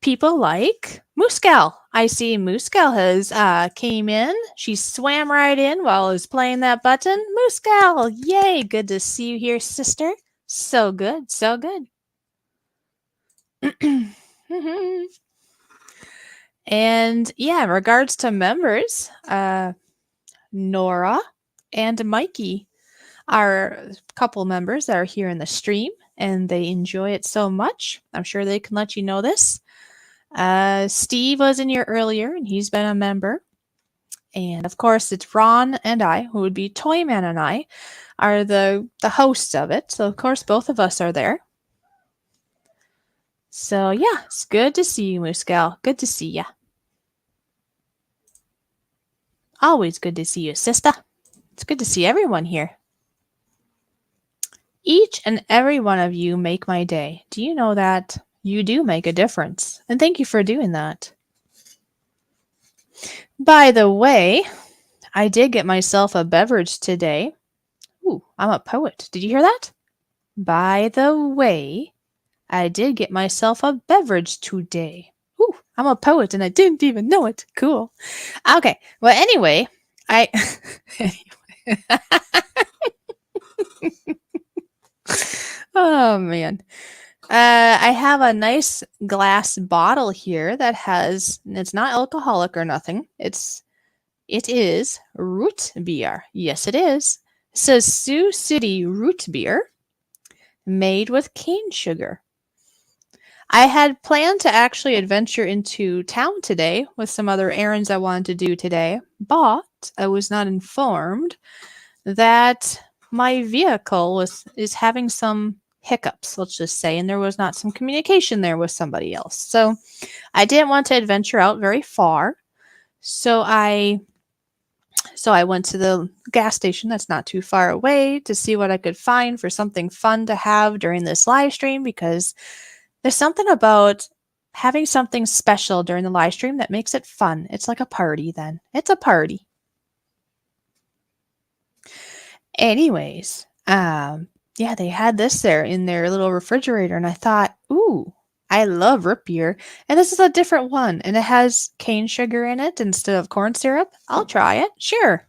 People like Mooscal. I see Mooscal has came in. She swam right in while I was playing that button. Mooscal, yay! Good to see you here, sister. So good, so good. And yeah, in regards to members, Nora and Mikey are a couple members that are here in the stream, and they enjoy it so much. I'm sure they can let you know this. Steve was in here earlier, and he's been a member. And of course, it's Ron and I, who would be Toyman and I, are the hosts of it. So of course, both of us are there. So yeah, it's good to see you, Mooscal. Good to see ya. Always good to see you, sister. It's good to see everyone here. Each and every one of you make my day. Do you know that? You do make a difference. And thank you for doing that. By the way, I did get myself a beverage today. Ooh, I'm a poet. Did you hear that? By the way, I did get myself a beverage today. Ooh, I'm a poet and I didn't even know it. Cool. Okay. Well, anyway, oh, man. I have a nice glass bottle here that it's not alcoholic or nothing. It is root beer. Yes, it is. It says Sioux City root beer made with cane sugar. I had planned to actually adventure into town today with some other errands I wanted to do today, but I was not informed that my vehicle is having some hiccups, let's just say, and there was not some communication there with somebody else. So I didn't want to adventure out very far. So I went to the gas station that's not too far away to see what I could find for something fun to have during this live stream, because there's something about having something special during the live stream that makes it fun. It's like a party then. It's a party. Anyways, yeah, they had this there in their little refrigerator, and I thought, ooh, I love root beer, and this is a different one, and it has cane sugar in it instead of corn syrup. I'll try it, sure.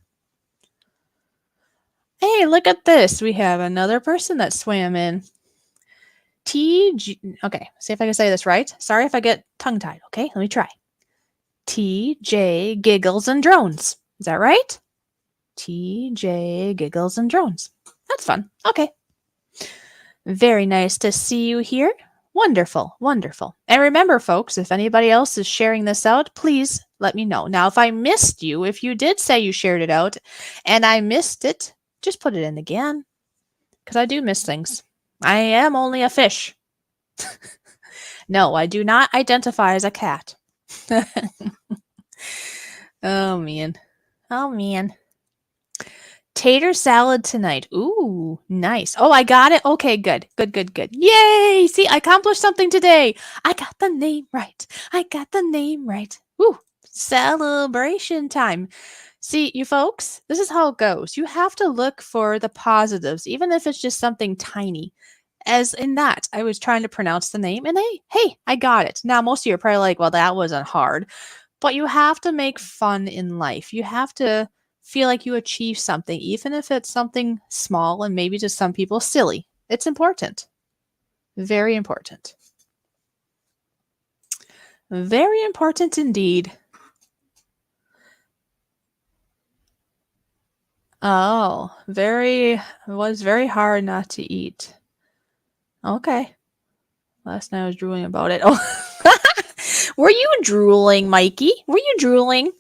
Hey, look at this. We have another person that swam in. Okay, see if I can say this right. Sorry if I get tongue-tied, okay? Let me try. TJ Giggles and Drones. Is that right? TJ Giggles and Drones. That's fun. Okay. Very nice to see you here. Wonderful, wonderful. And remember, folks, if anybody else is sharing this out, please let me know. Now, if I missed you, if you did say you shared it out and I missed it, just put it in again, because I do miss things. I am only a fish. No, I do not identify as a cat. Oh, man. Oh, man. Tater salad tonight. Ooh, nice. Oh, I got it. Okay, good. Good. Yay! See, I accomplished something today. I got the name right. Woo! Celebration time. See, you folks, this is how it goes. You have to look for the positives, even if it's just something tiny. As in that, I was trying to pronounce the name, and hey, I got it. Now, most of you are probably like, well, that wasn't hard. But you have to make fun in life. You have to feel like you achieve something, even if it's something small and maybe to some people silly. It's important. Very important. Very important indeed. Oh, it was very hard not to eat. Okay. Last night I was drooling about it. Oh, were you drooling, Mikey? Were you drooling?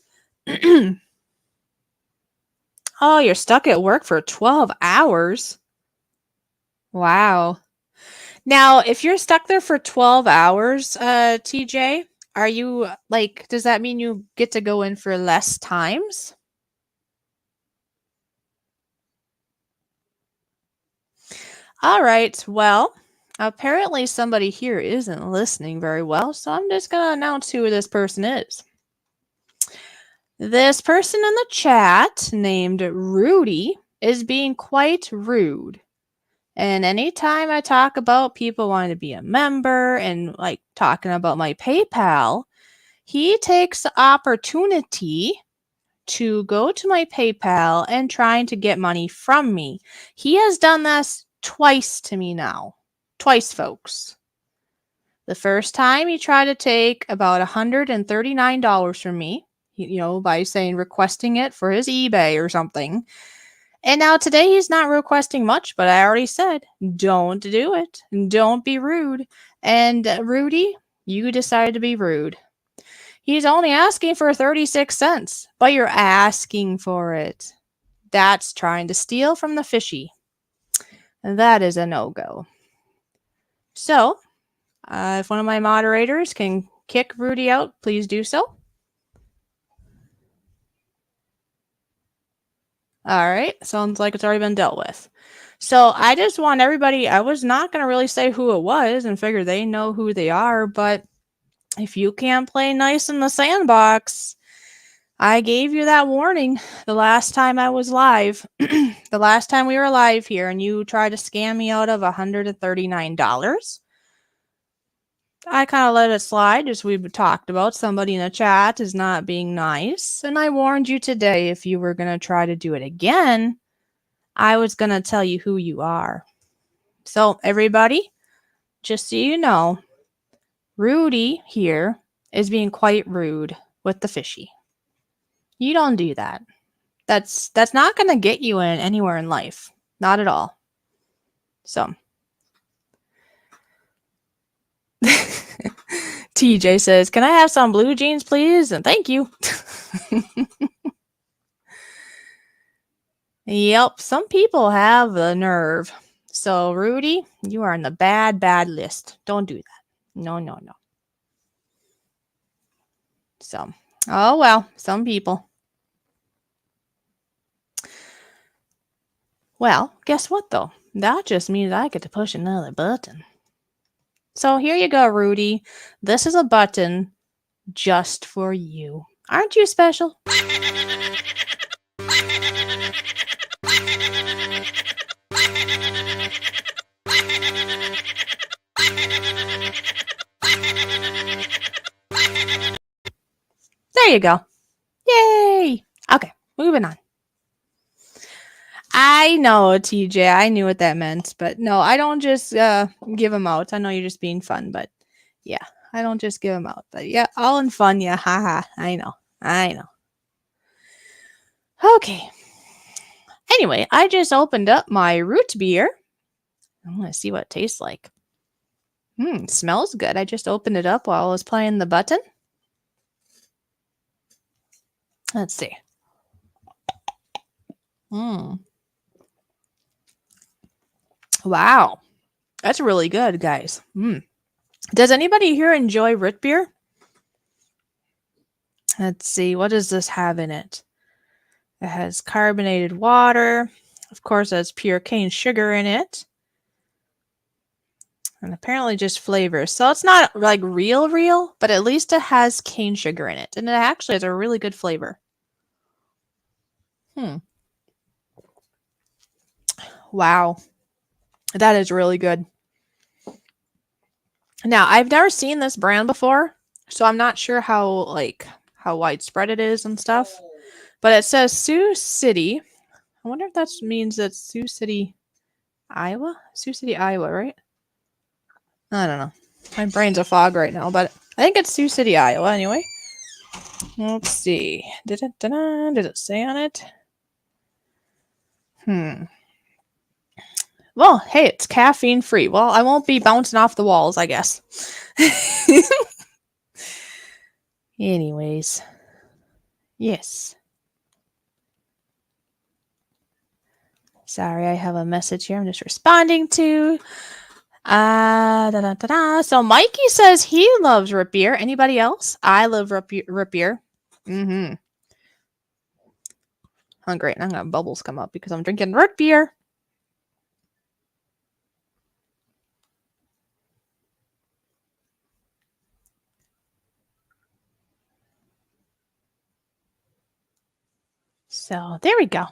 Oh, you're stuck at work for 12 hours? Wow. Now, if you're stuck there for 12 hours, TJ, are you, like, does that mean you get to go in for less times? All right, well, apparently somebody here isn't listening very well, so I'm just going to announce who this person is. This person in the chat named Rudy is being quite rude. And anytime I talk about people wanting to be a member and like talking about my PayPal, he takes the opportunity to go to my PayPal and trying to get money from me. He has done this twice to me now. Twice, folks. The first time he tried to take about $139 from me, by saying requesting it for his eBay or something. And now today he's not requesting much, but I already said, don't do it. Don't be rude. And Rudy, you decided to be rude. He's only asking for 36 cents, but you're asking for it. That's trying to steal from the Fishy. That is a no-go. So, if one of my moderators can kick Rudy out, please do so. All right, sounds like it's already been dealt with. So I just want everybody, I was not going to really say who it was and figure they know who they are, but if you can't play nice in the sandbox, I gave you that warning the last time I was live, the last time we were live here, and you tried to scam me out of $139. I kind of let it slide, as we've talked about. Somebody in the chat is not being nice. And I warned you today, if you were going to try to do it again, I was going to tell you who you are. So everybody, just so you know, Rudy here is being quite rude with the Fishy. You don't do that. That's not going to get you anywhere in life. Not at all. So TJ says, can I have some blue jeans, please? And thank you. Yep, some people have the nerve. So, Rudy, you are on the bad list. Don't do that. No, no, no. So, oh well, some people. Well, guess what though? That just means I get to push another button. So here you go, Rudy. This is a button just for you. Aren't you special? There you go. Yay! Okay, moving on. I know, TJ. I knew what that meant, but no, I don't just give them out. I know you're just being fun, but yeah, I don't just give them out. But yeah, all in fun. Yeah, haha. I know. I know. Okay. Anyway, I just opened up my root beer. I want to see what it tastes like. Smells good. I just opened it up while I was playing the button. Let's see. Wow. That's really good, guys. Does anybody here enjoy root beer? Let's see. What does this have in it? It has carbonated water. Of course, it has pure cane sugar in it. And apparently just flavors. So it's not like real, but at least it has cane sugar in it. And it actually has a really good flavor. Wow. That is really good. Now, I've never seen this brand before, so I'm not sure how widespread it is and stuff. But it says Sioux City. I wonder if that means it's Sioux City, Iowa? Sioux City, Iowa, right? I don't know. My brain's a fog right now, but I think it's Sioux City, Iowa anyway. Let's see. Did it say on it? Well, hey, it's caffeine free. Well, I won't be bouncing off the walls, I guess. Anyways. Yes. Sorry, I have a message here I'm just responding to. So Mikey says he loves root beer. Anybody else? I love root beer. Oh, great. I'm gonna have bubbles come up because I'm drinking root beer. So there we go.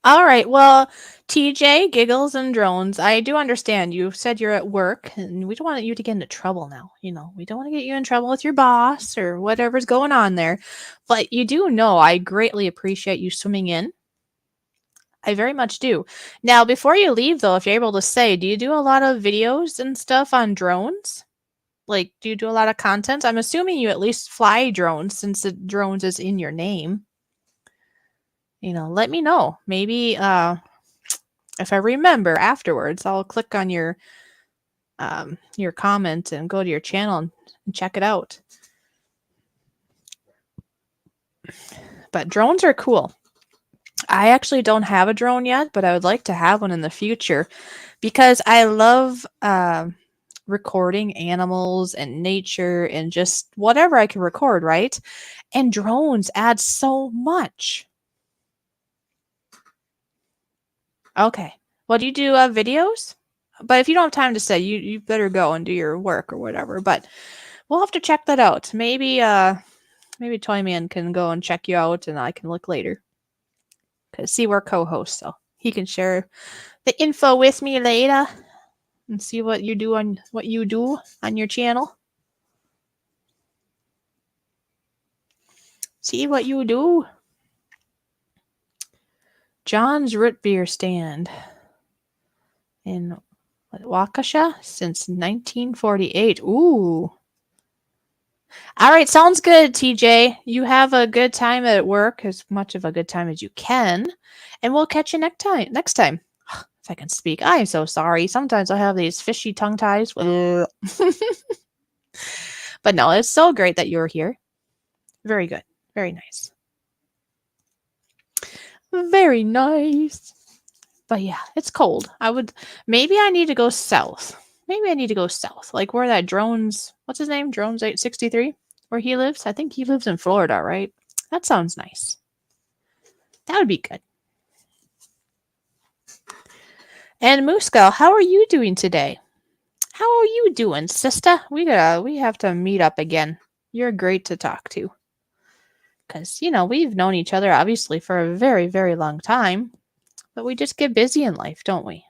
All right. Well, TJ, Giggles, and Drones, I do understand. You said you're at work, and we don't want you to get into trouble now. You know, we don't want to get you in trouble with your boss or whatever's going on there. But you do know I greatly appreciate you swimming in. I very much do. Now, before you leave, though, if you're able to say, do you do a lot of videos and stuff on drones? Like, do you do a lot of content? I'm assuming you at least fly drones since the drones is in your name. You know, let me know. Maybe if I remember afterwards, I'll click on your comment and go to your channel and check it out. But drones are cool. I actually don't have a drone yet, but I would like to have one in the future because I love recording animals and nature and just whatever I can record, right? And drones add so much. Okay. Well, do you do videos? But if you don't have time to say, you better go and do your work or whatever. But we'll have to check that out. Maybe Toyman can go and check you out, and I can look later. Cause see, we're co-hosts, so he can share the info with me later and see what you do on your channel. See what you do. John's root beer stand in Waukesha since 1948. Ooh. All right, sounds good, TJ. You have a good time at work, as much of a good time as you can, and we'll catch you next time. If I can speak, I'm so sorry. Sometimes I have these fishy tongue ties. But no, it's so great that you're here. Very good. Very nice. Very nice. But yeah, it's cold. Maybe I need to go south. Maybe I need to go south. Like where that drones, what's his name? Drones 863, where he lives. I think he lives in Florida, right? That sounds nice. That would be good. And Musco, how are you doing today? How are you doing, sister? We have to meet up again. You're great to talk to. Cause we've known each other obviously for a very, very long time, but we just get busy in life, don't we?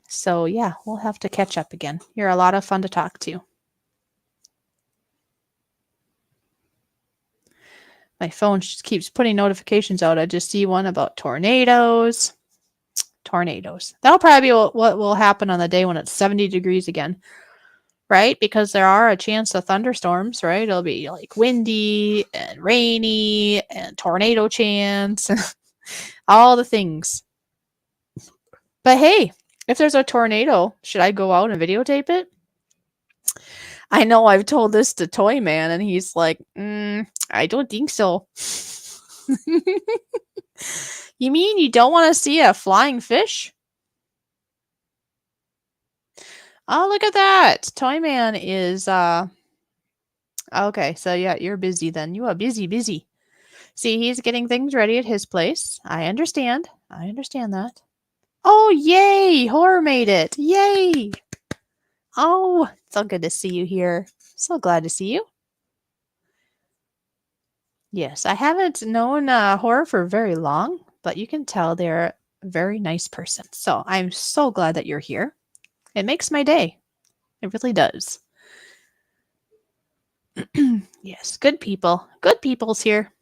So yeah, we'll have to catch up again. You're a lot of fun to talk to. My phone just keeps putting notifications out. I just see one about tornadoes. Tornadoes. That'll probably be what will happen on the day when it's 70 degrees again, right? Because there are a chance of thunderstorms, right? It'll be like windy and rainy and tornado chance and all the things. But hey, if there's a tornado, should I go out and videotape it? I know I've told this to Toy Man, and he's like, I don't think so. You mean you don't want to see a flying fish? Oh, look at that. Toy Man is, okay, so yeah, you're busy then. You are busy. See, he's getting things ready at his place. I understand. I understand that. Oh, yay! Horror made it. Yay! Oh, so good to see you here. So glad to see you. Yes, I haven't known Horror for very long, but you can tell they're a very nice person. So I'm so glad that you're here. It makes my day. It really does. Yes, good people. Good people's here.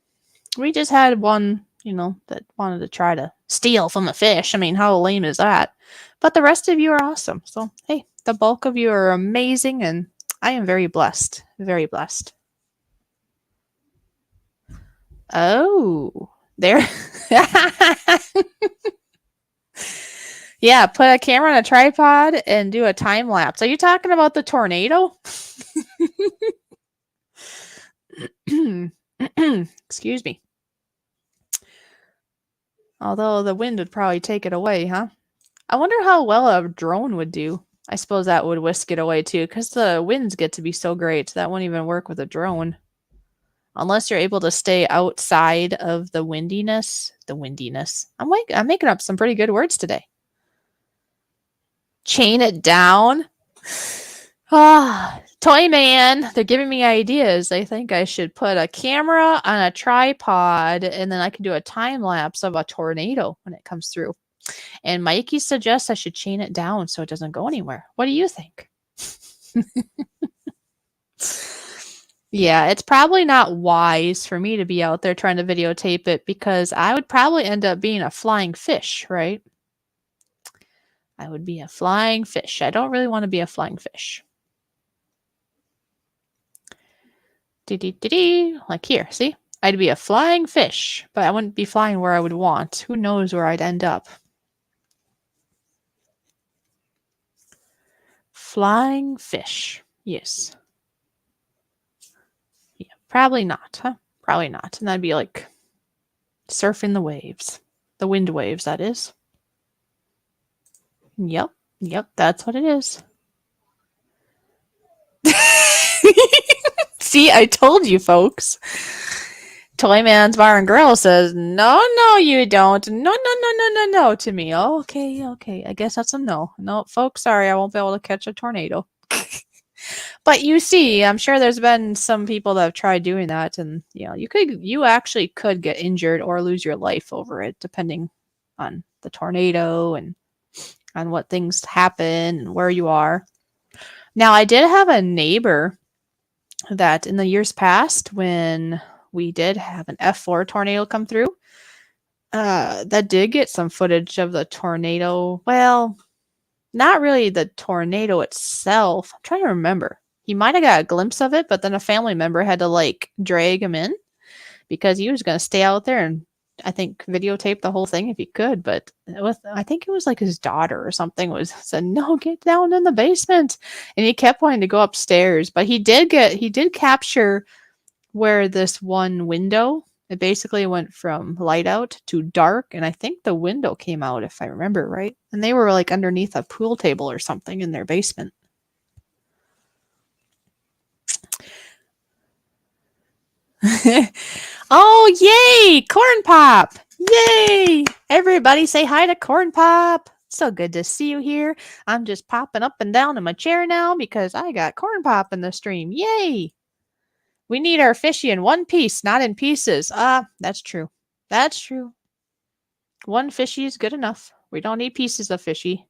We just had one, that wanted to try to steal from a fish. I mean, how lame is that? But the rest of you are awesome. So, hey, the bulk of you are amazing, and I am very blessed. Very blessed. Oh, there. Yeah, put a camera on a tripod and do a time lapse. Are you talking about the tornado? Excuse me. Although the wind would probably take it away, huh? I wonder how well a drone would do. I suppose that would whisk it away too, because the winds get to be so great. That wouldn't even work with a drone. Unless you're able to stay outside of the windiness. The windiness. I'm making up some pretty good words today. Chain it down. Toy Man, they're giving me ideas. I think I should put a camera on a tripod and then I can do a time lapse of a tornado when it comes through. And Mikey suggests I should chain it down so it doesn't go anywhere. What do you think? Yeah, it's probably not wise for me to be out there trying to videotape it because I would probably end up being a flying fish, right? I would be a flying fish. I don't really want to be a flying fish. Like here, see? I'd be a flying fish, but I wouldn't be flying where I would want. Who knows where I'd end up? Flying fish. Yes. Yeah, probably not, huh? Probably not. And that'd be like surfing the waves. The wind waves, that is. Yep, that's what it is. See, I told you, folks. Toy Man's Bar and Grill says, no, you don't. No, to me. Okay. I guess that's a no. No, folks, sorry, I won't be able to catch a tornado. But you see, I'm sure there's been some people that have tried doing that, and you actually could get injured or lose your life over it, depending on the tornado and on what things happen and where you are. Now, I did have a neighbor that in the years past, when we did have an F4 tornado come through, that did get some footage of the tornado. Well, not really the tornado itself. I'm trying to remember. He might have got a glimpse of it, but then a family member had to drag him in because he was going to stay out there and I think videotape the whole thing if he could. But I think it was like his daughter or something said, no, get down in the basement. And he kept wanting to go upstairs, but he did capture where this one window It basically went from light out to dark, and I think the window came out, if I remember right. And they were like underneath a pool table or something in their basement. Oh, yay! Corn Pop! Yay! Everybody say hi to Corn Pop. So good to see you here. I'm just popping up and down in my chair now because I got Corn Pop in the stream. Yay! We need our fishy in one piece, not in pieces. Ah, that's true. That's true. One fishy is good enough. We don't need pieces of fishy.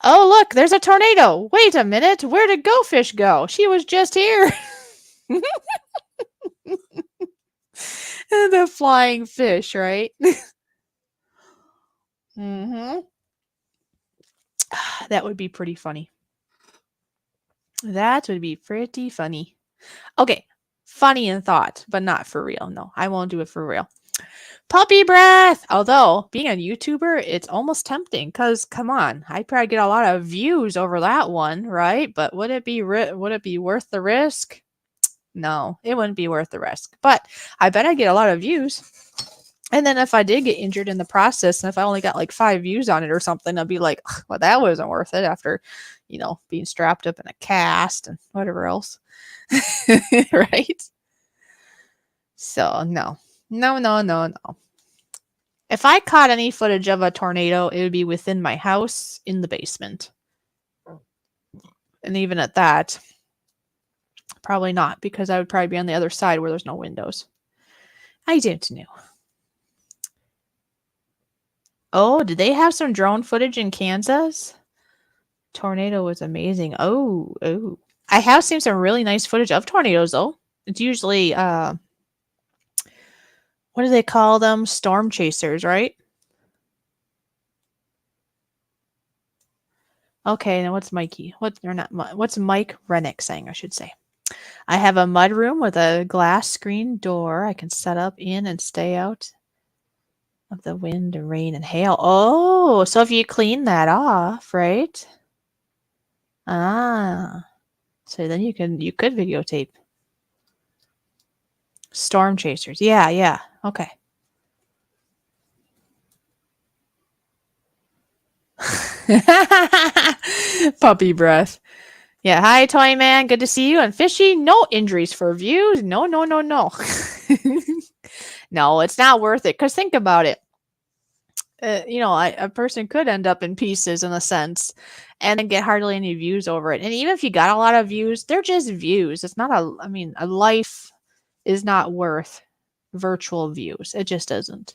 Oh, look, there's a tornado. Wait a minute. Where did Go Fish go? She was just here. The flying fish, right? Mm-hmm. That would be pretty funny. That would be pretty funny. Okay, funny in thought, but not for real. No, I won't do it for real. Puppy breath. Although being a YouTuber, it's almost tempting because come on, I'd probably get a lot of views over that one, right? But would it be worth the risk? No, it wouldn't be worth the risk. But I bet I get a lot of views. And then if I did get injured in the process, and if I only got like 5 views on it or something, I'd be like, well, that wasn't worth it after, being strapped up in a cast and whatever else. Right? So no. No, no, no, no. If I caught any footage of a tornado, it would be within my house in the basement. And even at that, probably not, because I would probably be on the other side where there's no windows. I don't know. Oh, did they have some drone footage in Kansas? Tornado was amazing. Oh, oh. I have seen some really nice footage of tornadoes, though. It's usually, what do they call them? Storm chasers, right? Okay, now what's Mikey? What's Mike Rennick saying, I should say? I have a mud room with a glass screen door I can set up in and stay out of the wind, rain, and hail. Oh, so if you clean that off, right? Ah, so then you could videotape. Storm chasers. Yeah, yeah. Okay. Puppy breath. Yeah, hi, Toy Man. Good to see you. And Fishy, no injuries for views. No, no, no, no. No, it's not worth it. Because think about it. A person could end up in pieces in a sense and then get hardly any views over it. And even if you got a lot of views, they're just views. It's not a life is not worth virtual views. It just isn't.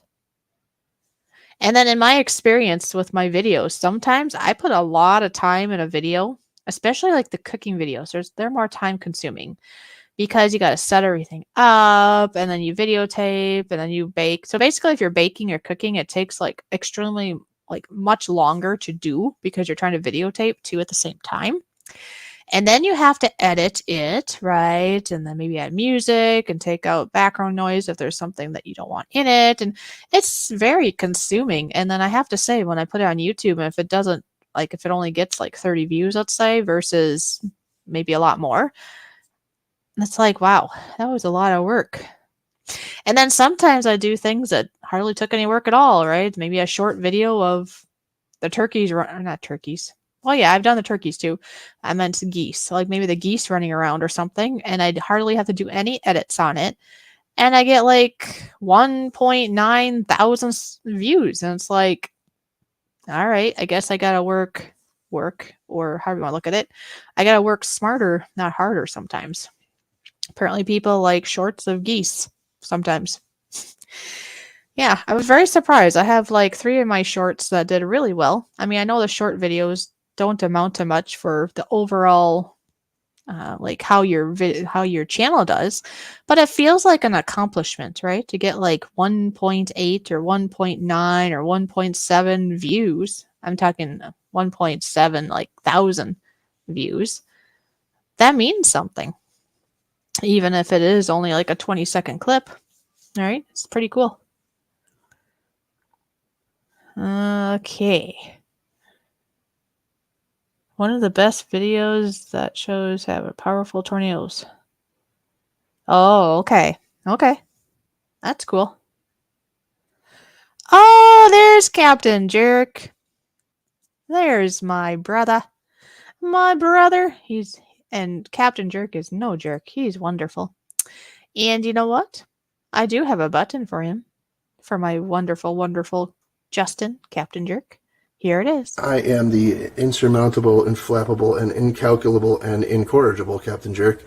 And then in my experience with my videos, sometimes I put a lot of time in a video, especially like the cooking videos. They're more time consuming because you got to set everything up and then you videotape and then you bake. So basically if you're baking or cooking, it takes like extremely like much longer to do because you're trying to videotape two at the same time. And then you have to edit it, right? And then maybe add music and take out background noise if there's something that you don't want in it. And it's very consuming. And then I have to say, when I put it on YouTube, and if it doesn't, like if it only gets like 30 views, let's say, versus maybe a lot more, it's like, wow, that was a lot of work. And then sometimes I do things that hardly took any work at all, right? Maybe a short video of the turkeys, or not turkeys. Well, yeah, I've done the turkeys too. I meant geese, like maybe the geese running around or something, and I'd hardly have to do any edits on it. And I get like 1.9 thousand views. And it's like, all right, I guess I gotta work, or however you want to look at it. I gotta work smarter, not harder sometimes. Apparently people like shorts of geese sometimes. Yeah, I was very surprised. I have like 3 of my shorts that did really well. I mean, I know the short videos don't amount to much for the overall, like how your channel does, but it feels like an accomplishment, right? To get like 1.8 or 1.9 or 1.7 views. I'm talking 1.7 like thousand views. That means something, even if it is only like a 20-second clip. All right, it's pretty cool. Okay. One of the best videos that shows have a powerful tornadoes. Oh, okay. Okay. That's cool. Oh, there's Captain Jerk. There's my brother. My brother. And Captain Jerk is no jerk. He's wonderful. And you know what? I do have a button for him. For my wonderful, wonderful Justin, Captain Jerk. Here it is. I am the insurmountable, inflappable, and incalculable and incorrigible Captain Jerk.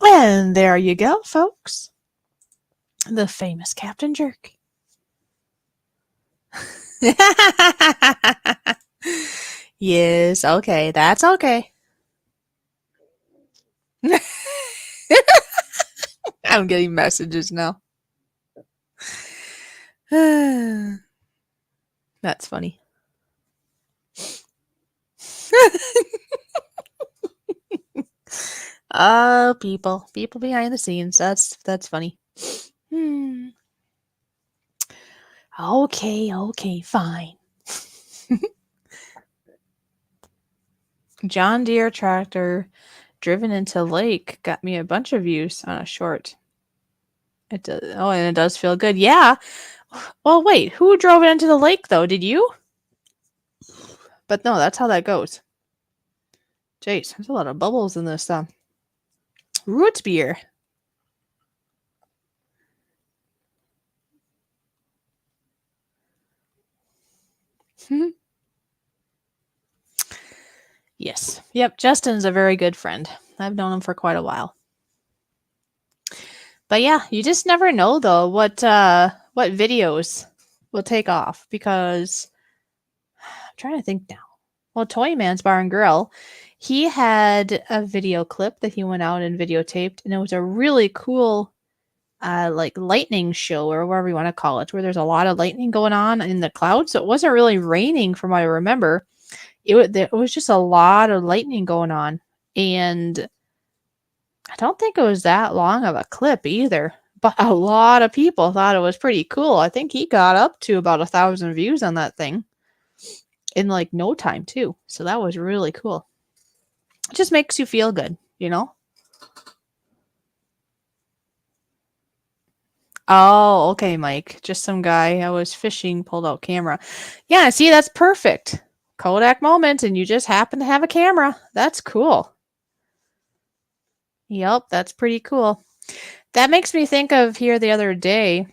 And there you go, folks. The famous Captain Jerk. Yes, okay, that's okay. I'm getting messages now. That's funny. Oh, people behind the scenes. That's funny. Okay, fine. John Deere tractor driven into lake got me a bunch of views on a short. It does. Oh, and it does feel good. Yeah. Well, wait. Who drove it into the lake though? Did you? But no, that's how that goes. Jeez, there's a lot of bubbles in this root beer. Yes. Yep, Justin's a very good friend. I've known him for quite a while. But yeah, you just never know though what videos will take off because I'm trying to think now. Well, Toy Man's Bar and Grill, he had a video clip that he went out and videotaped, and it was a really cool like lightning show or whatever you want to call it, where there's a lot of lightning going on in the clouds. So it wasn't really raining from what I remember. It was just a lot of lightning going on. And I don't think it was that long of a clip either. But a lot of people thought it was pretty cool. I think he got up to about 1,000 views on that thing in like no time too. So that was really cool. It just makes you feel good, you know? Oh, okay, Mike. Just some guy. I was fishing, pulled out camera. Yeah, see, that's perfect. Kodak moment, and you just happen to have a camera. That's cool. Yep, that's pretty cool. That makes me think of here the other day.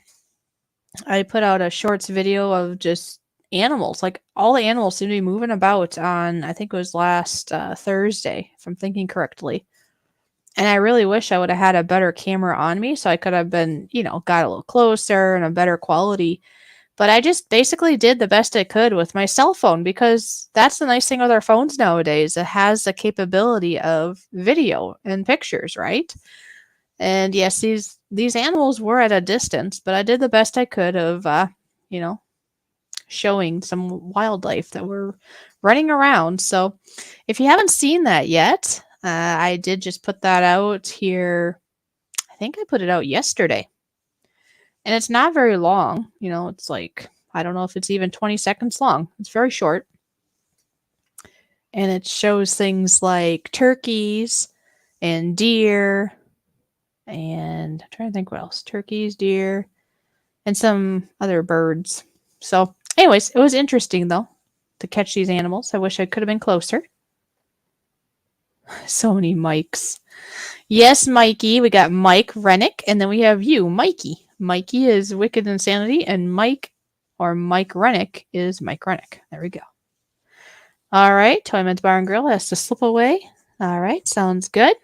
I put out a shorts video of just animals. Like all the animals seem to be moving about on, I think it was last Thursday, if I'm thinking correctly. And I really wish I would have had a better camera on me so I could have been, got a little closer and a better quality. But I just basically did the best I could with my cell phone because that's the nice thing with our phones nowadays. It has the capability of video and pictures, right? And yes, these animals were at a distance, but I did the best I could of, showing some wildlife that were running around. So if you haven't seen that yet, I did just put that out here. I think I put it out yesterday. And it's not very long. It's like, I don't know if it's even 20 seconds long. It's very short. And it shows things like turkeys and deer. And I'm trying to think what else. Turkeys, deer, and some other birds. So, anyways, it was interesting, though, to catch these animals. I wish I could have been closer. So many Mikes. Yes, Mikey. We got Mike Rennick, and then we have you, Mikey. Mikey is Wicked Insanity, and Mike Rennick is Mike Rennick. There we go. All right, Toyman's Bar and Grill has to slip away. All right, sounds good.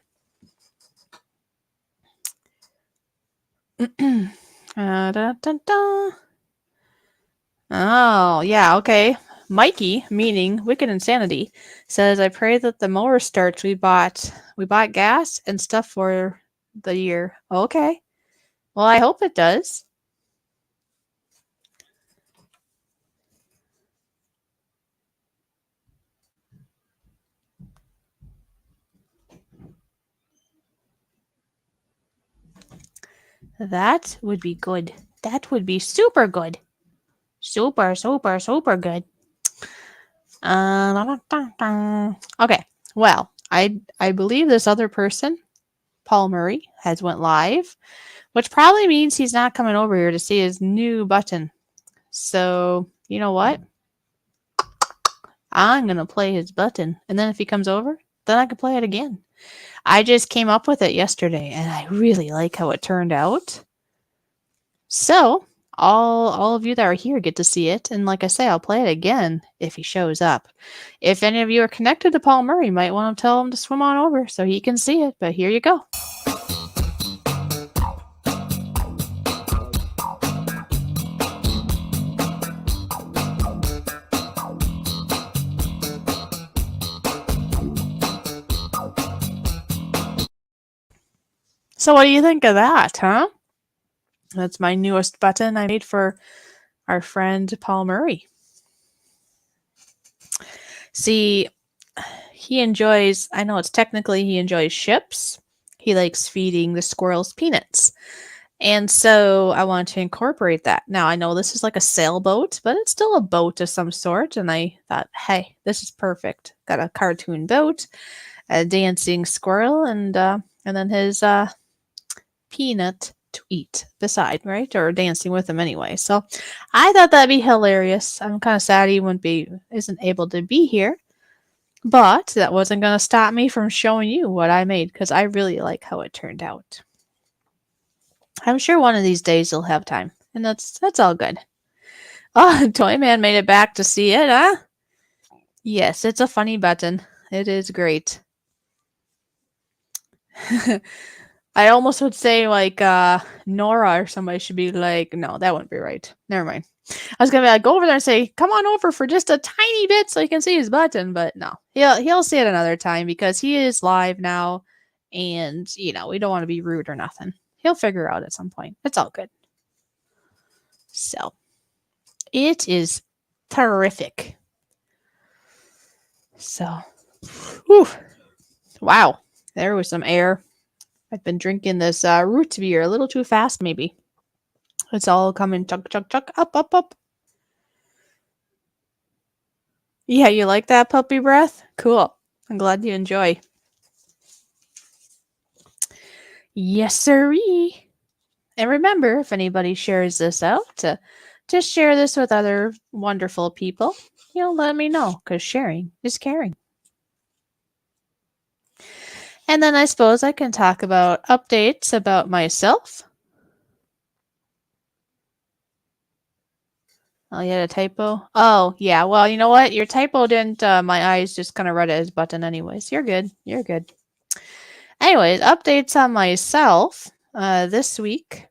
Da, da, da. Oh, yeah, okay. Mikey, meaning Wicked Insanity, says, I pray that the mower starts. We bought gas and stuff for the year. Okay. Well, I hope it does. That would be good. That would be super good. Super, super, super good. Okay. Well, I believe this other person, Paul Murray, has went live, which probably means he's not coming over here to see his new button. So, you know what? I'm going to play his button. And then if he comes over, then I can play it again. I just came up with it yesterday, and I really like how it turned out. So, all of you that are here get to see it, and like I say, I'll play it again if he shows up. If any of you are connected to Paul Murray, you might want to tell him to swim on over so he can see it, but here you go. So what do you think of that, huh? That's my newest button I made for our friend Paul Murray. See, he enjoys, I know it's technically he enjoys ships. He likes feeding the squirrels peanuts. And so I want to incorporate that. Now, I know this is like a sailboat, but it's still a boat of some sort. And I thought, hey, this is perfect. Got a cartoon boat, a dancing squirrel, and then his peanut to eat beside, right? Or dancing with him anyway. So I thought that'd be hilarious. I'm kind of sad he isn't able to be here. But that wasn't going to stop me from showing you what I made because I really like how it turned out. I'm sure one of these days you'll have time, and that's all good. Oh, Toyman made it back to see it, huh? Yes, it's a funny button. It is great. I almost would say like Nora or somebody should be like, no, that wouldn't be right. Never mind. I was gonna be like, go over there and say, come on over for just a tiny bit so you can see his button, but no, he'll see it another time because he is live now, and we don't want to be rude or nothing. He'll figure out at some point. It's all good. So it is terrific. So, whew, wow, there was some air. I've been drinking this root beer a little too fast, maybe. It's all coming chug, chug, chug, up, up, up. Yeah, you like that puppy breath? Cool. I'm glad you enjoy. Yes, sirree. And remember, if anybody shares this out, to just share this with other wonderful people. Let me know, because sharing is caring. And then I suppose I can talk about updates about myself. Oh, you had a typo? Oh, yeah. Well, you know what? Your typo didn't, my eyes just kind of read it as button anyways. You're good. You're good. Anyways, updates on myself this week.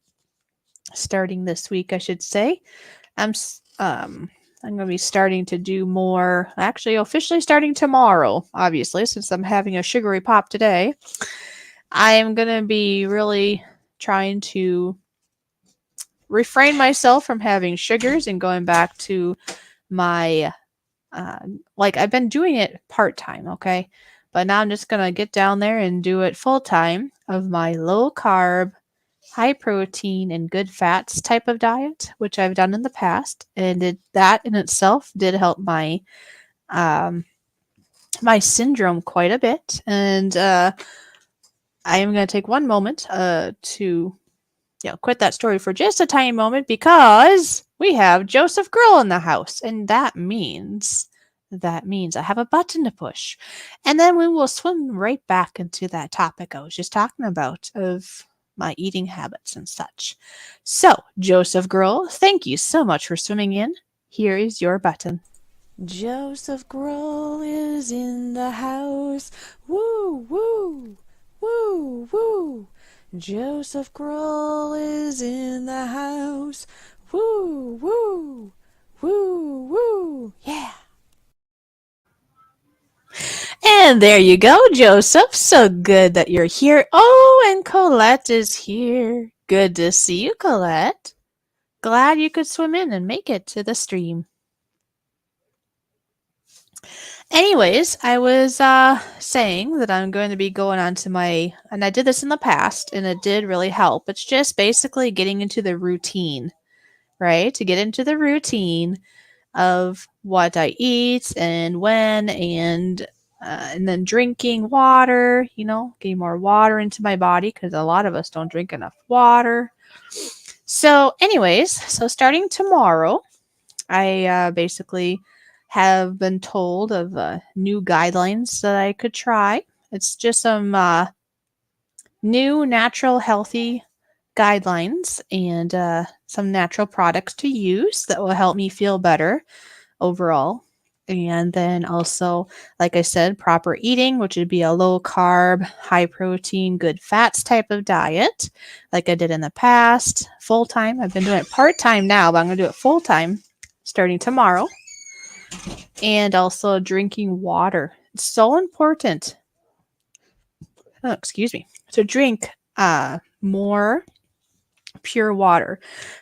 Starting this week, I should say. I'm going to be starting to do more, actually officially starting tomorrow, obviously, since I'm having a sugary pop today. I am going to be really trying to refrain myself from having sugars and going back to my, I've been doing it part-time, okay? But now I'm just going to get down there and do it full-time of my low-carb, high protein and good fats type of diet, which I've done in the past, and that in itself did help my my syndrome quite a bit. And I am going to take one moment to quit that story for just a tiny moment because we have Joseph Grill in the house, and that means I have a button to push, and then we will swim right back into that topic I was just talking about of my eating habits and such. So, Joseph Grohl, thank you so much for swimming in. Here is your button. Joseph Grohl is in the house. Woo, woo, woo, woo. Joseph Grohl is in the house. Woo, woo, woo, woo. Yeah. And there you go, Joseph. So good that you're here. Oh, and Colette is here. Good to see you, Colette. Glad you could swim in and make it to the stream. Anyways, I was saying that I'm going to be going on to and I did this in the past and it did really help. It's just basically getting into the routine, right? To get into the routine of what I eat and when, and then drinking water, getting more water into my body because a lot of us don't drink enough water. So, anyways, starting tomorrow, I basically have been told of new guidelines that I could try. It's just some new, natural, healthy guidelines and some natural products to use that will help me feel better overall. And then also, like I said, proper eating, which would be a low carb, high protein, good fats type of diet, like I did in the past. Full time. I've been doing it part time now, but I'm going to do it full time starting tomorrow. And also drinking water. It's so important. Oh, excuse me. To drink more pure water.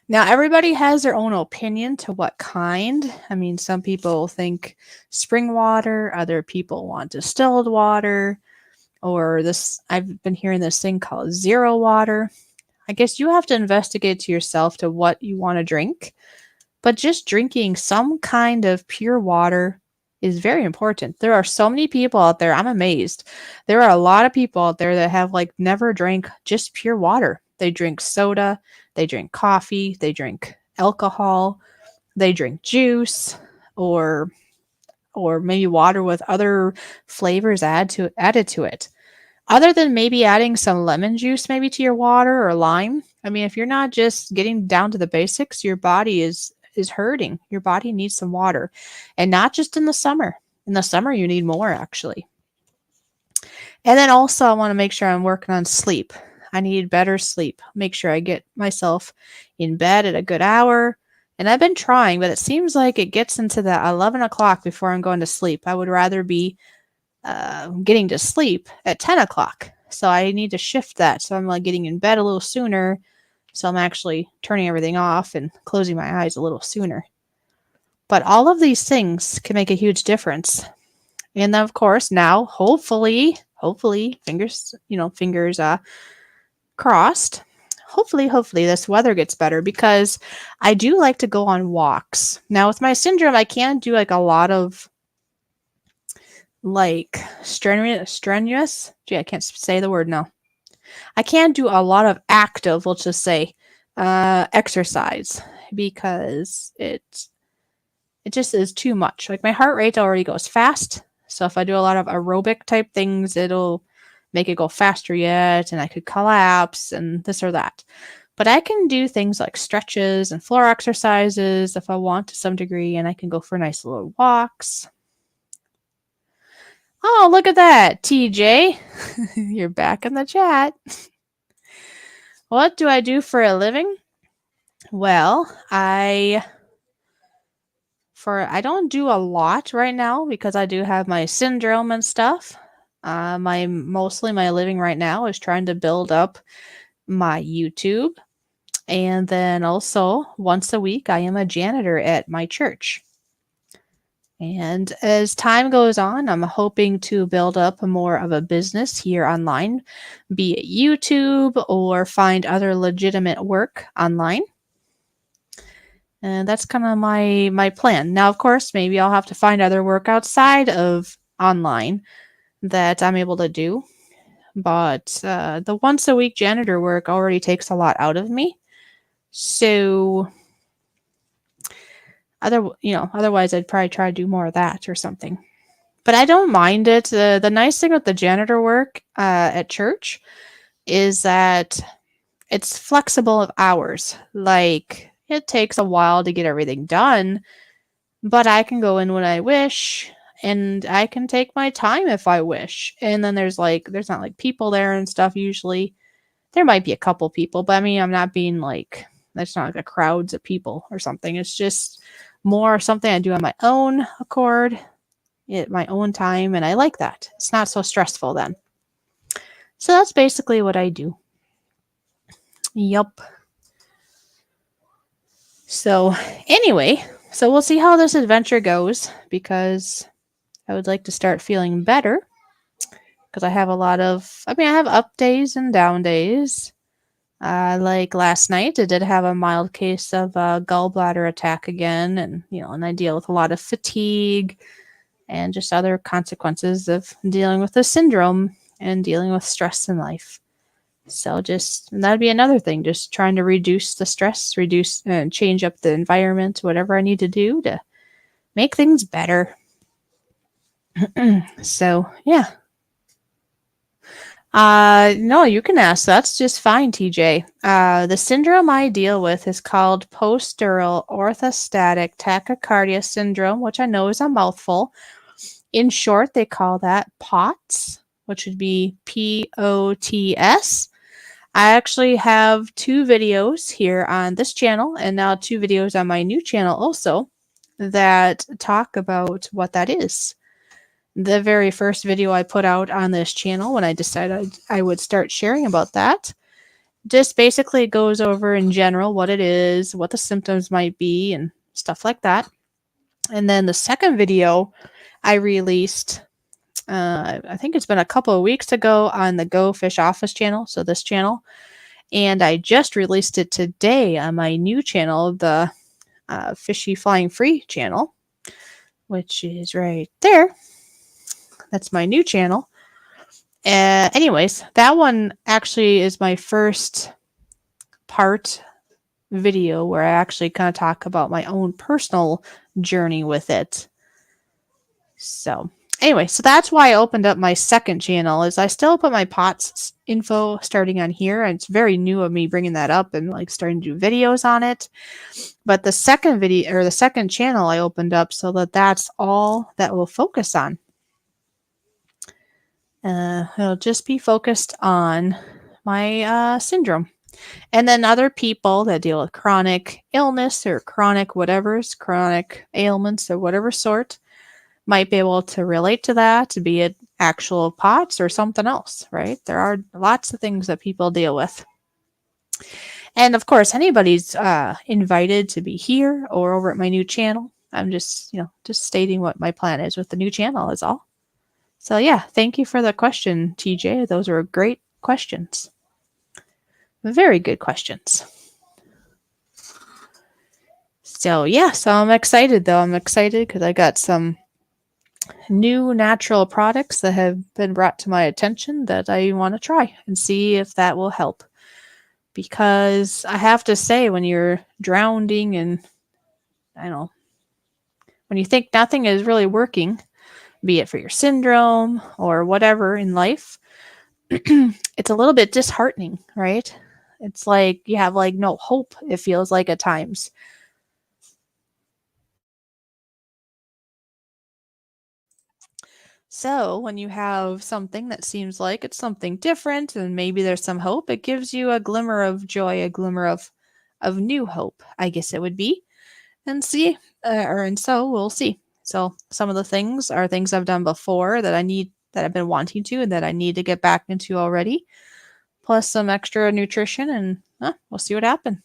Now, everybody has their own opinion to what kind. I mean, some people think spring water, other people want distilled water, or this, I've been hearing this thing called zero water. I guess you have to investigate to yourself to what you want to drink, but just drinking some kind of pure water is very important. There are so many people out there, I'm amazed. There are a lot of people out there that have like never drank just pure water. They drink soda, they drink coffee, they drink alcohol, they drink juice, or maybe water with other flavors added to it. Other than maybe adding some lemon juice maybe to your water or lime. I mean, if you're not just getting down to the basics, your body is hurting. Your body needs some water. And not just in the summer. In the summer you need more actually. And then also I want to make sure I'm working on sleep. I need better sleep. Make sure I get myself in bed at a good hour. And I've been trying, but it seems like it gets into the 11 o'clock before I'm going to sleep. I would rather be getting to sleep at 10 o'clock. So I need to shift that. So I'm like getting in bed a little sooner. So I'm actually turning everything off and closing my eyes a little sooner. But all of these things can make a huge difference. And then of course now, hopefully, fingers crossed. Hopefully this weather gets better because I do like to go on walks. Now with my syndrome, I can't do like a lot of like strenuous. Gee, I can't say the word now. I can't do a lot of active, let's just say, exercise because it just is too much. Like my heart rate already goes fast. So if I do a lot of aerobic type things, it'll make it go faster yet, and I could collapse and this or that. But I can do things like stretches and floor exercises if I want to some degree, and I can go for nice little walks. Oh, look at that, TJ. You're back in the chat. What do I do for a living? Well, I don't do a lot right now because I do have my syndrome and stuff. Mostly my living right now is trying to build up my YouTube. And then also once a week I am a janitor at my church. And as time goes on, I'm hoping to build up more of a business here online, be it YouTube or find other legitimate work online. And that's kind of my plan. Now, of course, maybe I'll have to find other work outside of online that I'm able to do. But the once a week janitor work already takes a lot out of me. So otherwise I'd probably try to do more of that or something. But I don't mind it. The nice thing with the janitor work at church is that it's flexible of hours. Like it takes a while to get everything done, but I can go in when I wish and I can take my time if I wish. And then there's not like people there and stuff usually. There might be a couple people, but I mean, I'm not being like, that's not like a crowds of people or something. It's just more something I do on my own accord at my own time. And I like that. It's not so stressful then. So that's basically what I do. Yup. So anyway, so we'll see how this adventure goes because I would like to start feeling better because I have I have up days and down days. Like last night, I did have a mild case of a gallbladder attack again, and I deal with a lot of fatigue and just other consequences of dealing with the syndrome and dealing with stress in life. So that'd be another thing, just trying to reduce the stress, reduce and change up the environment, whatever I need to do to make things better. So, yeah. No, you can ask. That's just fine, TJ. The syndrome I deal with is called post-dural orthostatic tachycardia syndrome, which I know is a mouthful. In short, they call that POTS, which would be POTS. I actually have 2 videos here on this channel and now 2 videos on my new channel also that talk about what that is. The very first video I put out on this channel when I decided I would start sharing about that just basically goes over in general what it is, what the symptoms might be, and stuff like that. And then the second video I released, I think it's been a couple of weeks ago on the Go Fish Office channel, so this channel. And I just released it today on my new channel, the Fishy Flying Free channel, which is right there. That's my new channel. Anyways, that one actually is my first part video where I actually kind of talk about my own personal journey with it. So anyway, so that's why I opened up my second channel. Is I still put my POTS info starting on here, and it's very new of me bringing that up and like starting to do videos on it. But the second video or the second channel I opened up so that that's all that we'll focus on. It'll just be focused on my syndrome. And then other people that deal with chronic illness or chronic whatevers, chronic ailments or whatever sort might be able to relate to that, be it actual POTS or something else, right? There are lots of things that people deal with. And of course, anybody's invited to be here or over at my new channel. I'm just stating what my plan is with the new channel is all. So yeah, thank you for the question, TJ. Those are great questions. Very good questions. So yeah, so I'm excited though. I'm excited because I got some new natural products that have been brought to my attention that I want to try and see if that will help. Because I have to say, when you're drowning and when you think nothing is really working, be it for your syndrome or whatever in life, it's a little bit disheartening, right? It's like you have like no hope, it feels like at times. So when you have something that seems like it's something different and maybe there's some hope, it gives you a glimmer of joy, a glimmer of new hope, I guess it would be. And so we'll see. So some of the things are things I've done before that I've been wanting to and that I need to get back into already, plus some extra nutrition, and we'll see what happens.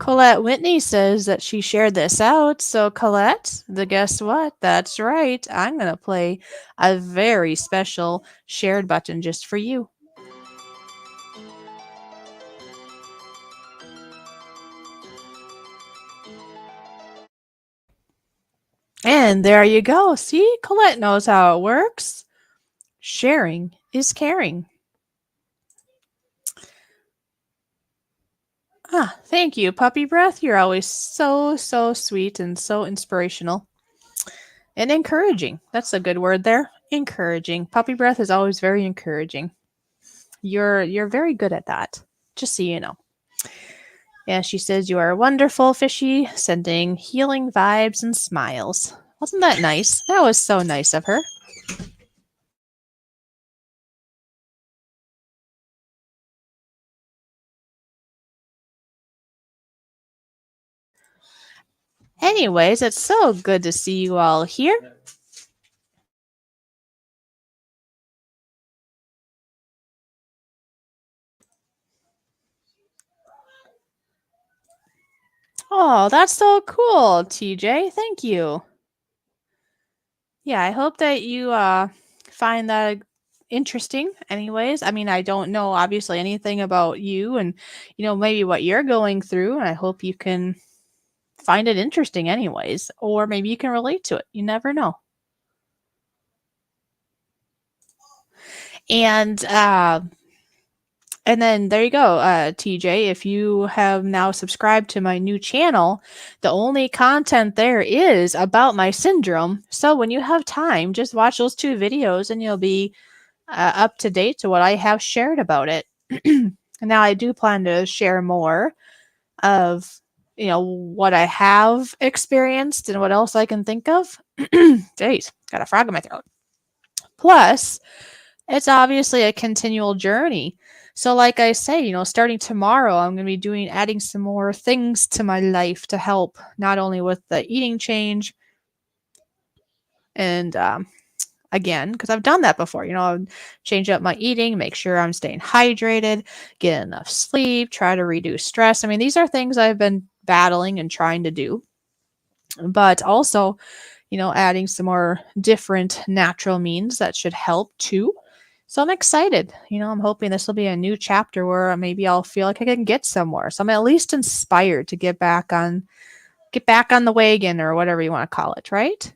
Colette Whitney says that she shared this out. So Colette, guess what? That's right. I'm going to play a very special shared button just for you. And there you go. See, Colette knows how it works. Sharing is caring. Thank you, Puppy Breath. You're always so, so sweet and so inspirational. And encouraging. That's a good word there. Encouraging. Puppy Breath is always very encouraging. You're very good at that. Just so you know. Yeah, she says you are wonderful, Fishy, sending healing vibes and smiles. Wasn't that nice? That was so nice of her. Anyways, it's so good to see you all here. Oh, that's so cool, TJ. Thank you. Yeah, I hope that you find that interesting anyways. I mean, I don't know obviously anything about you and maybe what you're going through, and I hope you can find it interesting anyways, or maybe you can relate to it. You never know. And and then there you go, TJ. If you have now subscribed to my new channel, the only content there is about my syndrome. So when you have time, just watch those 2 videos and you'll be up to date to what I have shared about it. Now, I do plan to share more of what I have experienced and what else I can think of. Jeez, got a frog in my throat. Plus, it's obviously a continual journey. So, like I say, starting tomorrow, I'm going to be adding some more things to my life to help not only with the eating change and again, because I've done that before. Change up my eating, make sure I'm staying hydrated, get enough sleep, try to reduce stress. I mean, these are things I've been battling and trying to do, but also, adding some more different natural means that should help too. So I'm excited. I'm hoping this will be a new chapter where maybe I'll feel like I can get somewhere. So I'm at least inspired to get back on the wagon or whatever you want to call it, right?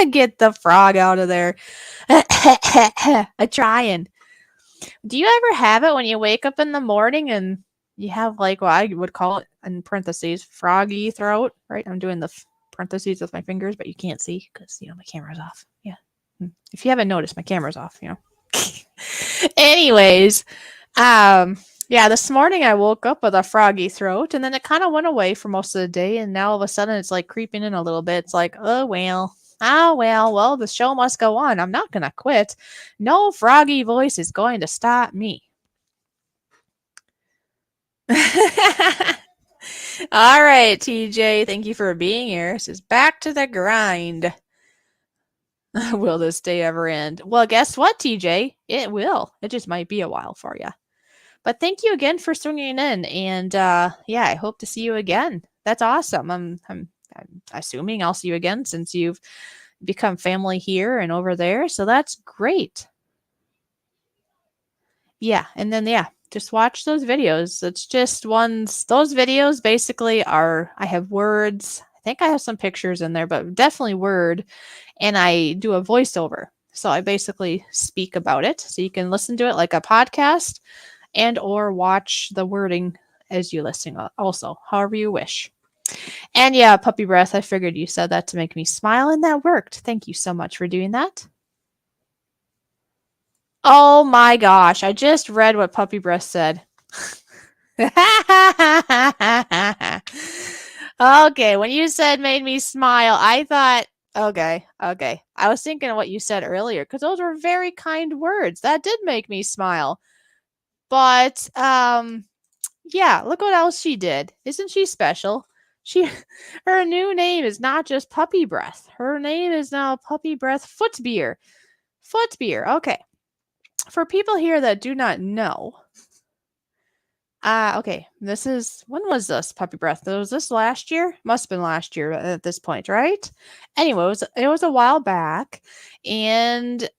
Get the frog out of there. I'm trying. Do you ever have it when you wake up in the morning and you have like what I would call it in parentheses froggy throat, right? I'm doing the parentheses with my fingers, but you can't see because my camera's off. Yeah. If you haven't noticed, my camera's off. Anyways, yeah, this morning I woke up with a froggy throat and then it kind of went away for most of the day, and now all of a sudden it's like creeping in a little bit. It's like, oh well, the show must go on. I'm not gonna quit. No froggy voice is going to stop me. All right, TJ, thank you for being here. This is back to the grind. Will this day ever end? Well, guess what, TJ? It will. It just might be a while for you. But thank you again for swinging in, and yeah, I hope to see you again. That's awesome. I'm assuming I'll see you again since you've become family here and over there, so that's great. Yeah, and then yeah, just watch those videos. It's just ones. Those videos basically are. I have words. I think I have some pictures in there, but definitely word, and I do a voiceover. So I basically speak about it, so you can listen to it like a podcast and or watch the wording as you listen also, however you wish. And yeah, puppy breath, I figured you said that to make me smile, and that worked. Thank you so much for doing that. Oh my gosh, I just read what puppy breath said. Okay, when you said made me smile, I thought, okay. I was thinking of what you said earlier because those were very kind words. That did make me smile. But yeah, look what else she did. Isn't she special? She her new name is not just Puppy Breath. Her name is now Puppy Breath Footbeer. Footbeer. Okay. For people here that do not know, okay, when was this Puppy Breath? Was this last year? Must have been last year at this point, right? Anyway, it was a while back, and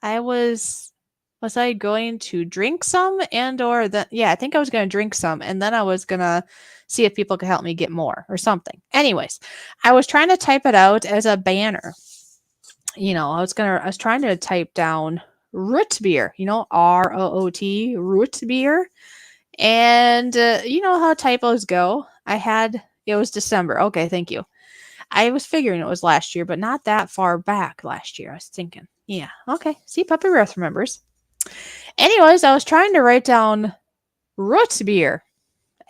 was I going to drink some yeah, I think I was going to drink some and then I was going to see if people could help me get more or something. Anyways, I was trying to type it out as a banner. I was trying to type down root beer, ROOT, root beer. And you know how typos go. It was December. Okay, thank you. I was figuring it was last year, but not that far back last year. I was thinking, yeah, okay. See, Puppy Breath remembers. Anyways, I was trying to write down root beer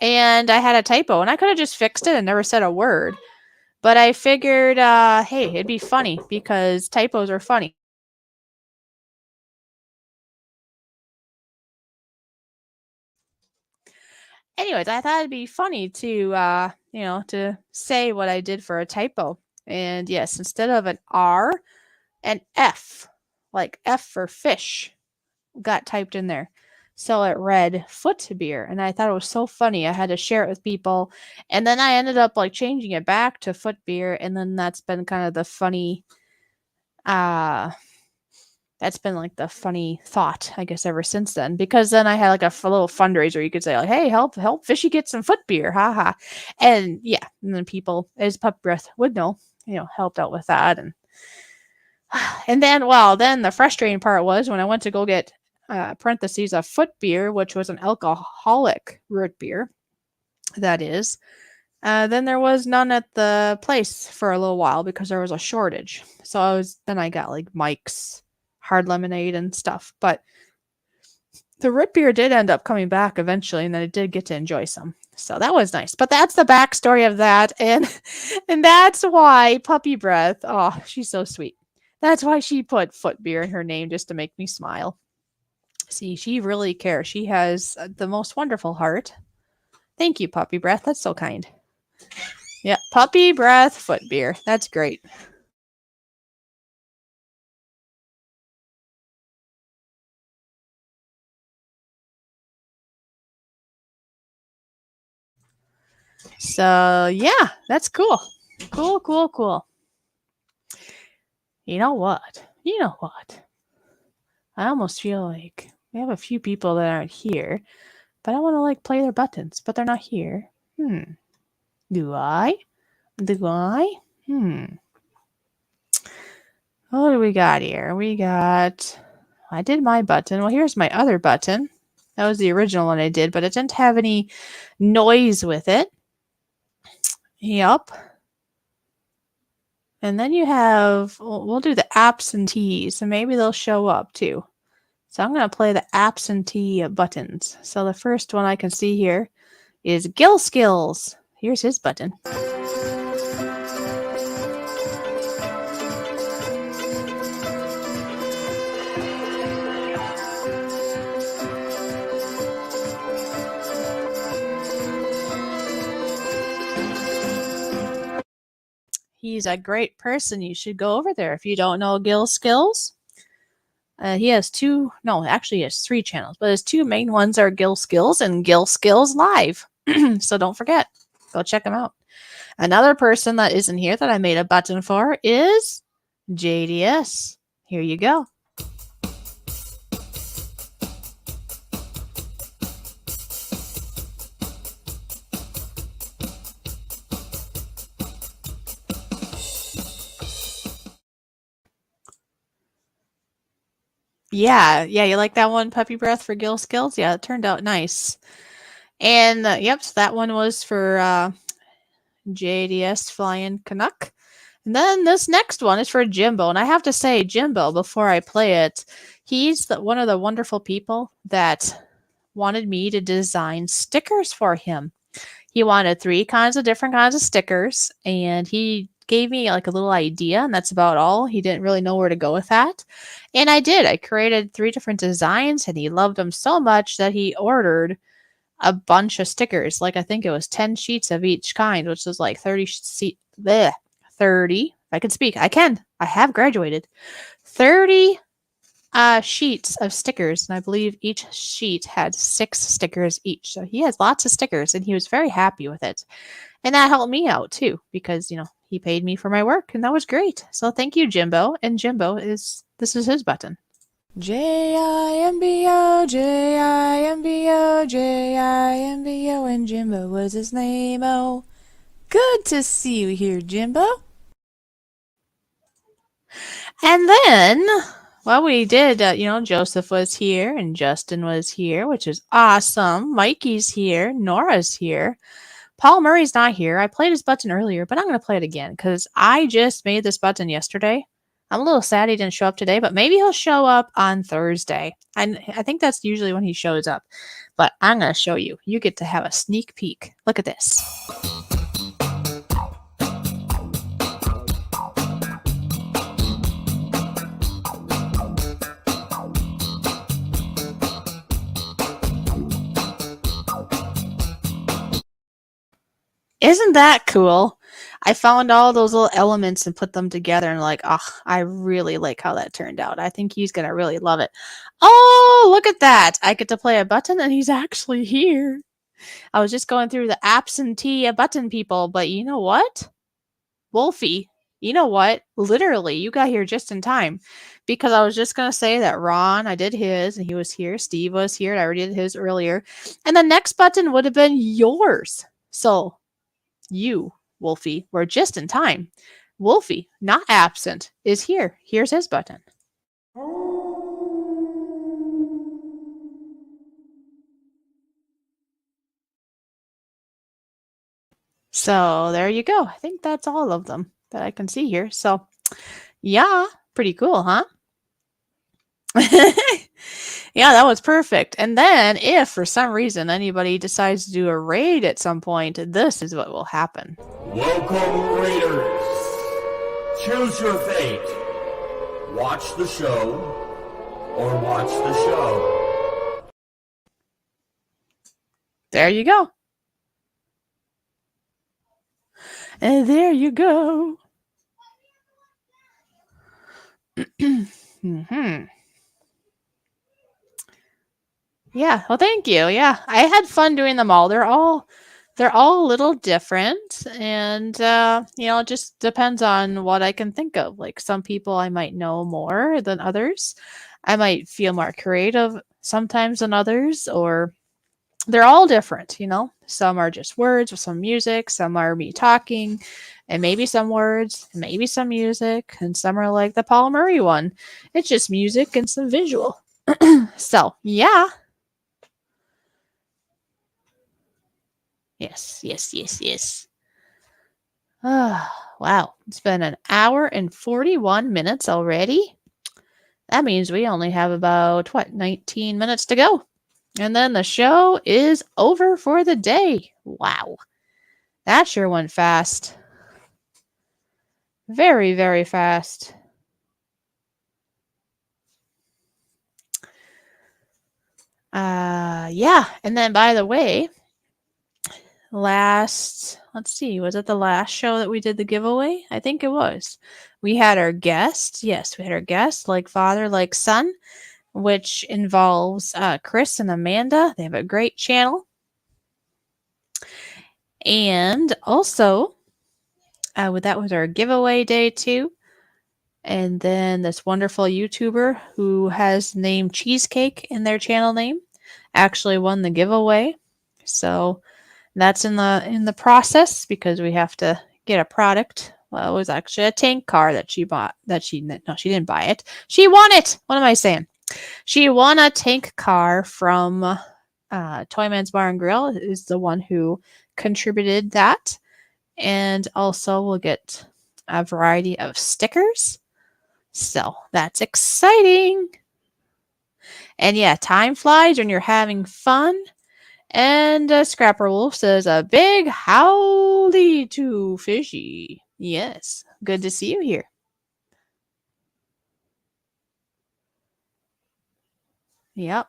and I had a typo and I could have just fixed it and never said a word. But I figured, hey, it'd be funny because typos are funny. Anyways, I thought it'd be funny to, to say what I did for a typo. And yes, instead of an R, an F, like F for fish, got typed in there. So it read foot beer, and I thought it was so funny. I had to share it with people, and then I ended up like changing it back to foot beer, and then that's been kind of the funny uh that's been like the funny thought, I guess, ever since then. Because then I had like a little fundraiser. You could say like, "Hey, help Fishy get some foot beer, haha," and yeah, and then people, as Pup Breath would know, helped out with that, and then then the frustrating part was when I went to go get parentheses a foot beer, which was an alcoholic root beer. That is. Then there was none at the place for a little while because there was a shortage. So I got like Mike's hard lemonade and stuff. But the root beer did end up coming back eventually, and then I did get to enjoy some. So that was nice. But that's the backstory of that, and that's why Puppy Breath. Oh, she's so sweet. That's why she put foot beer in her name, just to make me smile. See, she really cares. She has the most wonderful heart. Thank you, Puppy Breath. That's so kind. Yeah, Puppy Breath foot beer. That's great. So, yeah, that's cool. Cool. You know what? I almost feel like we have a few people that aren't here, but I want to like play their buttons, but they're not here. Do I? What do we got here? I did my button. Well, here's my other button. That was the original one I did, but it didn't have any noise with it. Yep. And then you have, we'll do the absentees, and maybe they'll show up too. So I'm going to play the absentee buttons. So the first one I can see here is Gil Skills. Here's his button. He's a great person. You should go over there if you don't know Gil Skills. He has he has 3 channels, but his 2 main ones are Gil Skills and Gil Skills Live. So don't forget, go check him out. Another person that isn't here that I made a button for is JDS. Here you go. Yeah, you like that one, Puppy Breath, for Gil Skills? Yeah, it turned out nice. And yep, so that one was for JDS Flying Canuck. And then this next one is for Jimbo. And I have to say, Jimbo, before I play it, he's one of the wonderful people that wanted me to design stickers for him. He wanted 3 different kinds of stickers, and he gave me like a little idea, and that's about all. He didn't really know where to go with that. And I did. I created 3 different designs, and he loved them so much that he ordered a bunch of stickers. Like I think it was 10 sheets of each kind, which was like 30 30. If I can speak, I can. I have graduated. 30 sheets of stickers, and I believe each sheet had 6 stickers each. So he has lots of stickers, and he was very happy with it. And that helped me out too, because he paid me for my work, and that was great. So thank you, Jimbo. And this is his button. Jimbo, Jimbo, and Jimbo was his name. Oh, good to see you here, Jimbo. And then, we did, Joseph was here and Justin was here, which is awesome. Mikey's here. Nora's here. Paul Murray's not here. I played his button earlier, but I'm going to play it again because I just made this button yesterday. I'm a little sad he didn't show up today, but maybe he'll show up on Thursday. I think that's usually when he shows up. But I'm going to show you. You get to have a sneak peek. Look at this. Isn't that cool? I found all those little elements and put them together and like, oh, I really like how that turned out. I think he's gonna really love it. Oh, look at that. I get to play a button and he's actually here. I was just going through the absentee button people, but you know what? Wolfie, you know what? Literally, you got here just in time. Because I was just going to say that Ron, I did his, and he was here. Steve was here, and I already did his earlier. And the next button would have been yours. So, you, Wolfie, were just in time. Wolfie, not absent, is here. Here's his button. So, there you go. I think that's all of them that I can see here. So, yeah, pretty cool, huh? Yeah, that was perfect. And then, if for some reason anybody decides to do a raid at some point, this is what will happen. Welcome, Raiders. Choose your fate. Watch the show or watch the show. There you go. And there you go. Mm-hmm. Yeah, well, thank you. Yeah, I had fun doing them all. They're all a little different, and it just depends on what I can think of. Like some people I might know more than others. I might feel more creative sometimes than others, or they're all different, Some are just words with some music, some are me talking, and maybe some words, maybe some music, and some are like the Paul Murray one. It's just music and some visual. So, yeah. Yes. Wow. It's been an hour and 41 minutes already. That means we only have about, 19 minutes to go. And then the show is over for the day. Wow. That sure went fast. Very, very fast. Yeah. And then, by the way, let's see, was it the last show that we did the giveaway? I think it was. We had our guest. Yes, we had our guest, like father, like son, which involves Chris and Amanda. They have a great channel. And also, that was our giveaway day too. And then this wonderful YouTuber who has named Cheesecake in their channel name actually won the giveaway. So that's in the process because we have to get a product. Well, it was actually a tank car that she bought. She didn't buy it. She won it. What am I saying? She won a tank car from Toyman's Bar and Grill. Is the one who contributed that, and also we'll get a variety of stickers. So that's exciting. And yeah, time flies when you're having fun. And Scrapper Wolf says a big howdy to Fishy. Yes, good to see you here. Yep.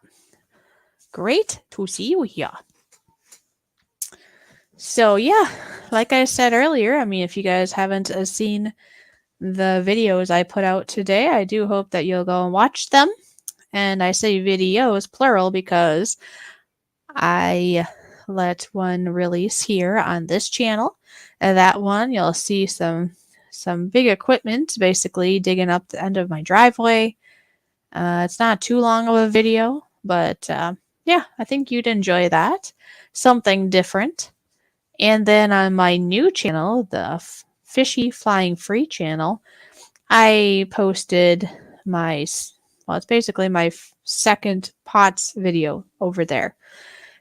Great to see you here. So yeah, like I said earlier, if you guys haven't seen the videos I put out today, I do hope that you'll go and watch them. And I say videos plural because I let one release here on this channel. And that one, you'll see some big equipment basically digging up the end of my driveway. It's not too long of a video, but yeah, I think you'd enjoy that. Something different. And then on my new channel, the Fishy Flying Free channel, I posted it's basically my second POTS video over there.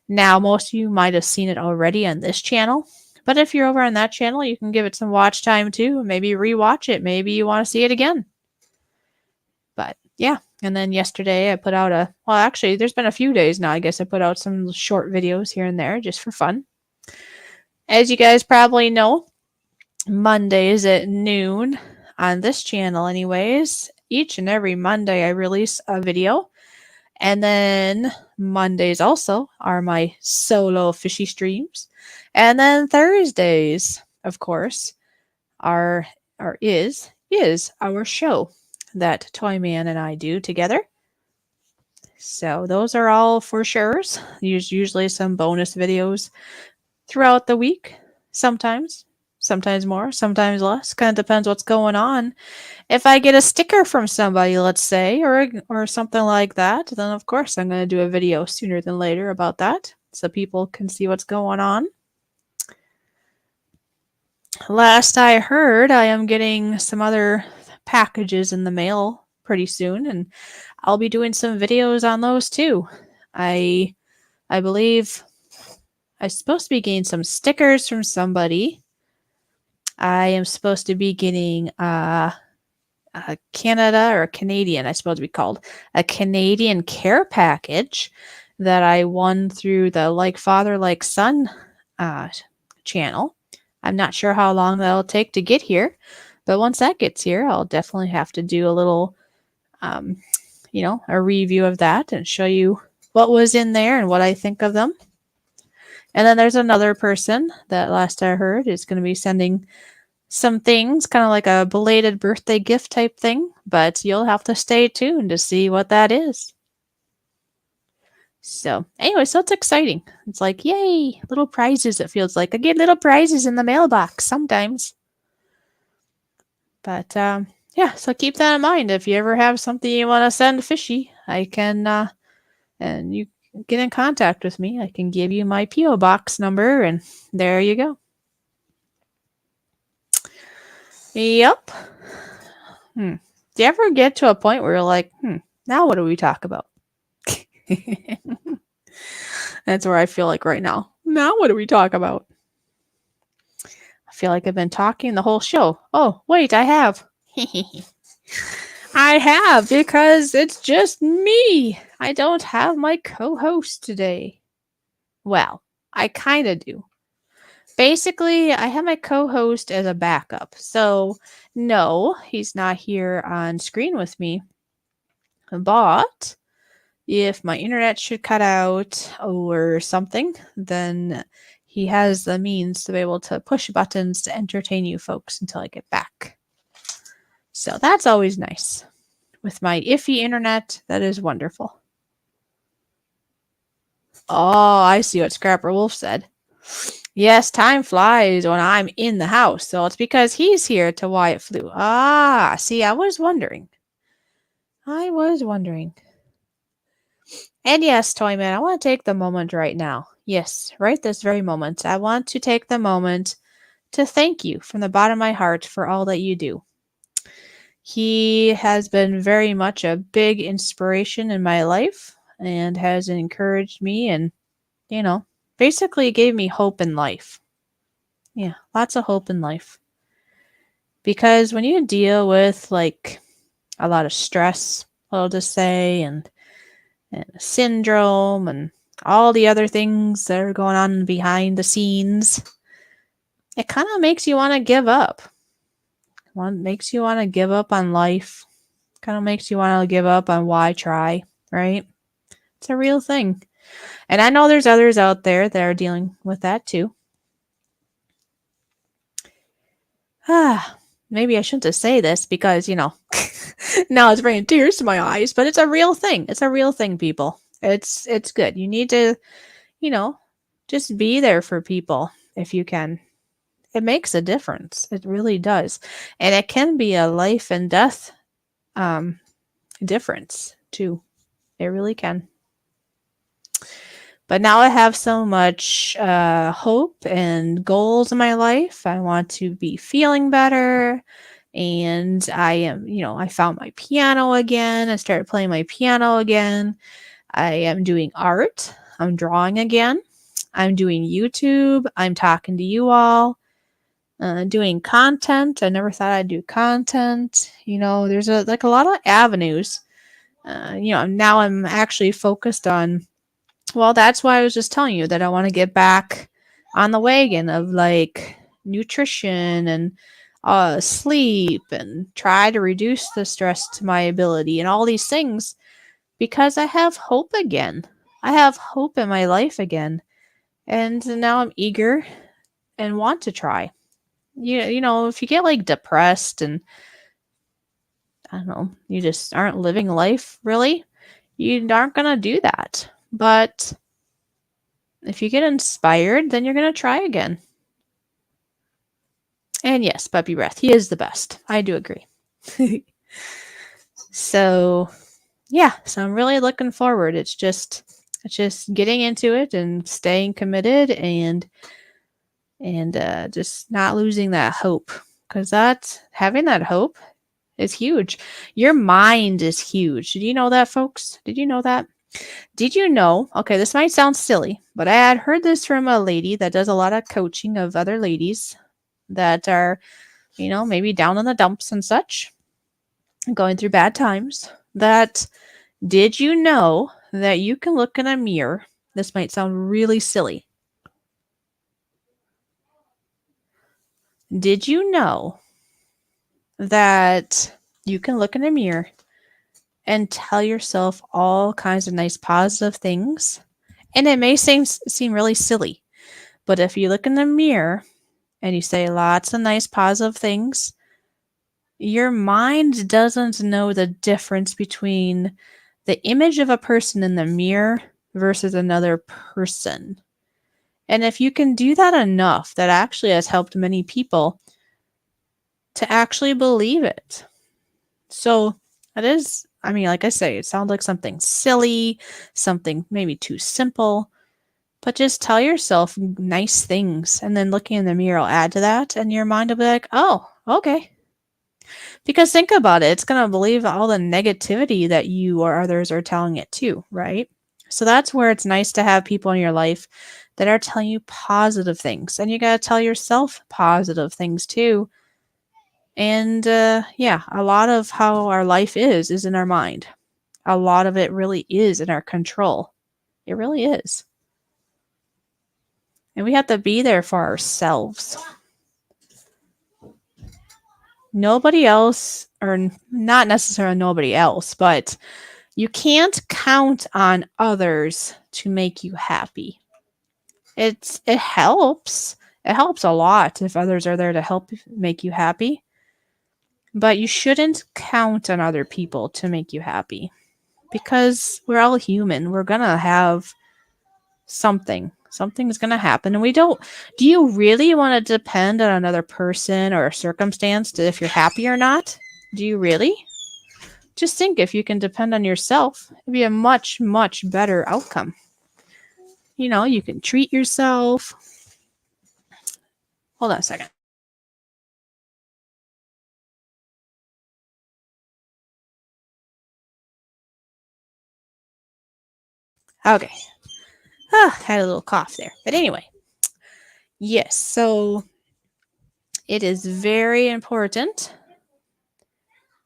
Now, most of you might have seen it already on this channel, but if you're over on that channel, you can give it some watch time too. Maybe rewatch it. Maybe you want to see it again. But yeah, and then yesterday I put out actually, there's been a few days now. I guess I put out some short videos here and there just for fun. As you guys probably know, Mondays at noon on this channel anyways. Each and every Monday I release a video. And then Mondays also are my solo fishy streams. And then Thursdays, of course, are is our show that Toyman and I do together. So those are all for shares. There's usually some bonus videos throughout the week. Sometimes more, sometimes less. Kind of depends what's going on. If I get a sticker from somebody, let's say, or something like that, then of course I'm going to do a video sooner than later about that, so people can see what's going on. Last I heard, I am getting some other packages in the mail pretty soon, and I'll be doing some videos on those too. I believe I'm supposed to be getting some stickers from somebody. I am supposed to be getting a Canada or a Canadian, I suppose to be called, a Canadian care package that I won through the Like Father, Like Son channel. I'm not sure how long that'll take to get here, but once that gets here, I'll definitely have to do a little, a review of that and show you what was in there and what I think of them. And then there's another person that last I heard is going to be sending some things, kind of like a belated birthday gift type thing, but you'll have to stay tuned to see what that is. So anyway, so it's exciting. It's like, yay, little prizes. It feels like I get little prizes in the mailbox sometimes. But yeah, so keep that in mind. If you ever have something you want to send Fishy, I can, and you get in contact with me. I can give you my P.O. box number, and there you go. Yep. Do you ever get to a point where you're like, now what do we talk about? That's where I feel like right now. Now what do we talk about? I feel like I've been talking the whole show. Oh, wait, I have. I have, because it's just me. I don't have my co-host today. Well, I kind of do. Basically, I have my co-host as a backup. So, no, he's not here on screen with me. But if my internet should cut out or something, then he has the means to be able to push buttons to entertain you folks until I get back. So that's always nice. With my iffy internet, that is wonderful. Oh, I see what Scrapper Wolf said. Yes, time flies when I'm in the house, so it's because he's here to why it flew. Ah, see, I was wondering. And yes, Toyman, I want to take the moment right now. Yes, right this very moment. I want to take the moment to thank you from the bottom of my heart for all that you do. He has been very much a big inspiration in my life and has encouraged me and, basically gave me hope in life. Yeah, lots of hope in life. Because when you deal with like a lot of stress, I'll just say, and syndrome and all the other things that are going on behind the scenes, it kind of makes you want to give up. Makes you want to give up on life. Kind of makes you want to give up on why try, right? It's a real thing. And I know there's others out there that are dealing with that too. Maybe I shouldn't have say this because, now it's bringing tears to my eyes, but it's a real thing. It's a real thing, people. It's good. You need to, just be there for people if you can. It makes a difference. It really does. And it can be a life and death difference too. It really can. But now I have so much hope and goals in my life. I want to be feeling better. And I am, I found my piano again. I started playing my piano again. I am doing art. I'm drawing again. I'm doing YouTube. I'm talking to you all. Doing content. I never thought I'd do content. There's a lot of avenues. Now I'm actually focused on, well, that's why I was just telling you that I want to get back on the wagon of like nutrition and sleep and try to reduce the stress to my ability and all these things because I have hope again. I have hope in my life again. And now I'm eager and want to try. You know, if you get like depressed and I don't know, you just aren't living life really, you aren't going to do that. But if you get inspired, then you're going to try again. And yes, Puppy Breath, he is the best. I do agree. So, yeah, so I'm really looking forward. It's just getting into it and staying committed and just not losing that hope, because that having that hope is huge. Your mind is huge. Did you know that, folks? Did you know that? Did you know? Okay, this might sound silly, but I had heard this from a lady that does a lot of coaching of other ladies that are, you know, maybe down in the dumps and such, going through bad times. That did you know that you can look in a mirror? This might sound really silly. Did you know that you can look in a mirror and tell yourself all kinds of nice positive things? And it may seem really silly, but if you look in the mirror and you say lots of nice positive things, your mind doesn't know the difference between the image of a person in the mirror versus another person. And if you can do that enough, that actually has helped many people to actually believe it. So it is, I mean, like I say, it sounds like something silly, something maybe too simple, but just tell yourself nice things. And then looking in the mirror will add to that. And your mind will be like, oh, okay. Because think about it, it's going to believe all the negativity that you or others are telling it too, right? So that's where it's nice to have people in your life that are telling you positive things. And you got to tell yourself positive things too. And yeah, a lot of how our life is in our mind. A lot of it really is in our control. It really is. And we have to be there for ourselves. Nobody else, or not necessarily nobody else, but you can't count on others to make you happy. It helps. It helps a lot if others are there to help make you happy. But you shouldn't count on other people to make you happy, because we're all human. We're going to have something. Something's going to happen. And do you really want to depend on another person or a circumstance to if you're happy or not? Do you really? Just think, if you can depend on yourself, it'd be a much, much better outcome. You know, you can treat yourself. Hold on a second. Okay. Had a little cough there. But anyway, yes, so it is very important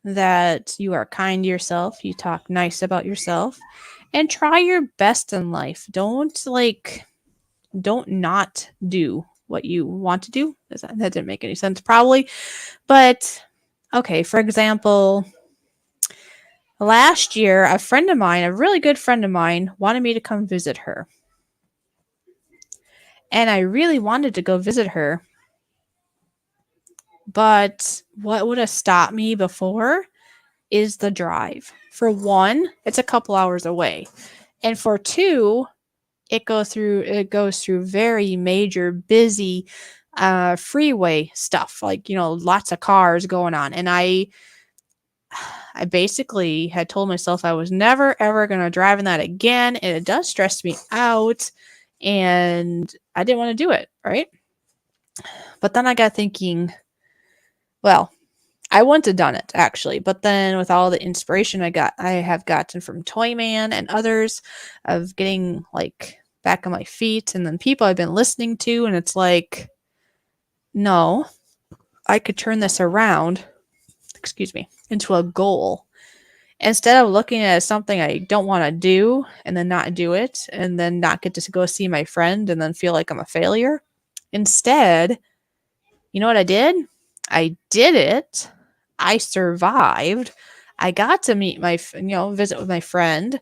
that you are kind to yourself, you talk nice about yourself, and try your best in life. Don't not do what you want to do. That didn't make any sense probably. But okay, for example, last year, a friend of mine, a really good friend of mine, wanted me to come visit her. And I really wanted to go visit her. But what would have stopped me before is the drive. For one, it's a couple hours away. And for two, it goes through very major, busy freeway stuff, like, you know, lots of cars going on. And I basically had told myself I was never ever going to drive in that again, and it does stress me out, and I didn't want to do it, right? But then I got thinking, well, I wouldn't have done it actually, but then with all the inspiration I have gotten from Toyman and others of getting like back on my feet, and then people I've been listening to, and it's like, no, I could turn this around, into a goal. Instead of looking at it as something I don't want to do and then not do it and then not get to go see my friend and then feel like I'm a failure. Instead, you know what I did? I did it. I survived. I got to meet visit with my friend,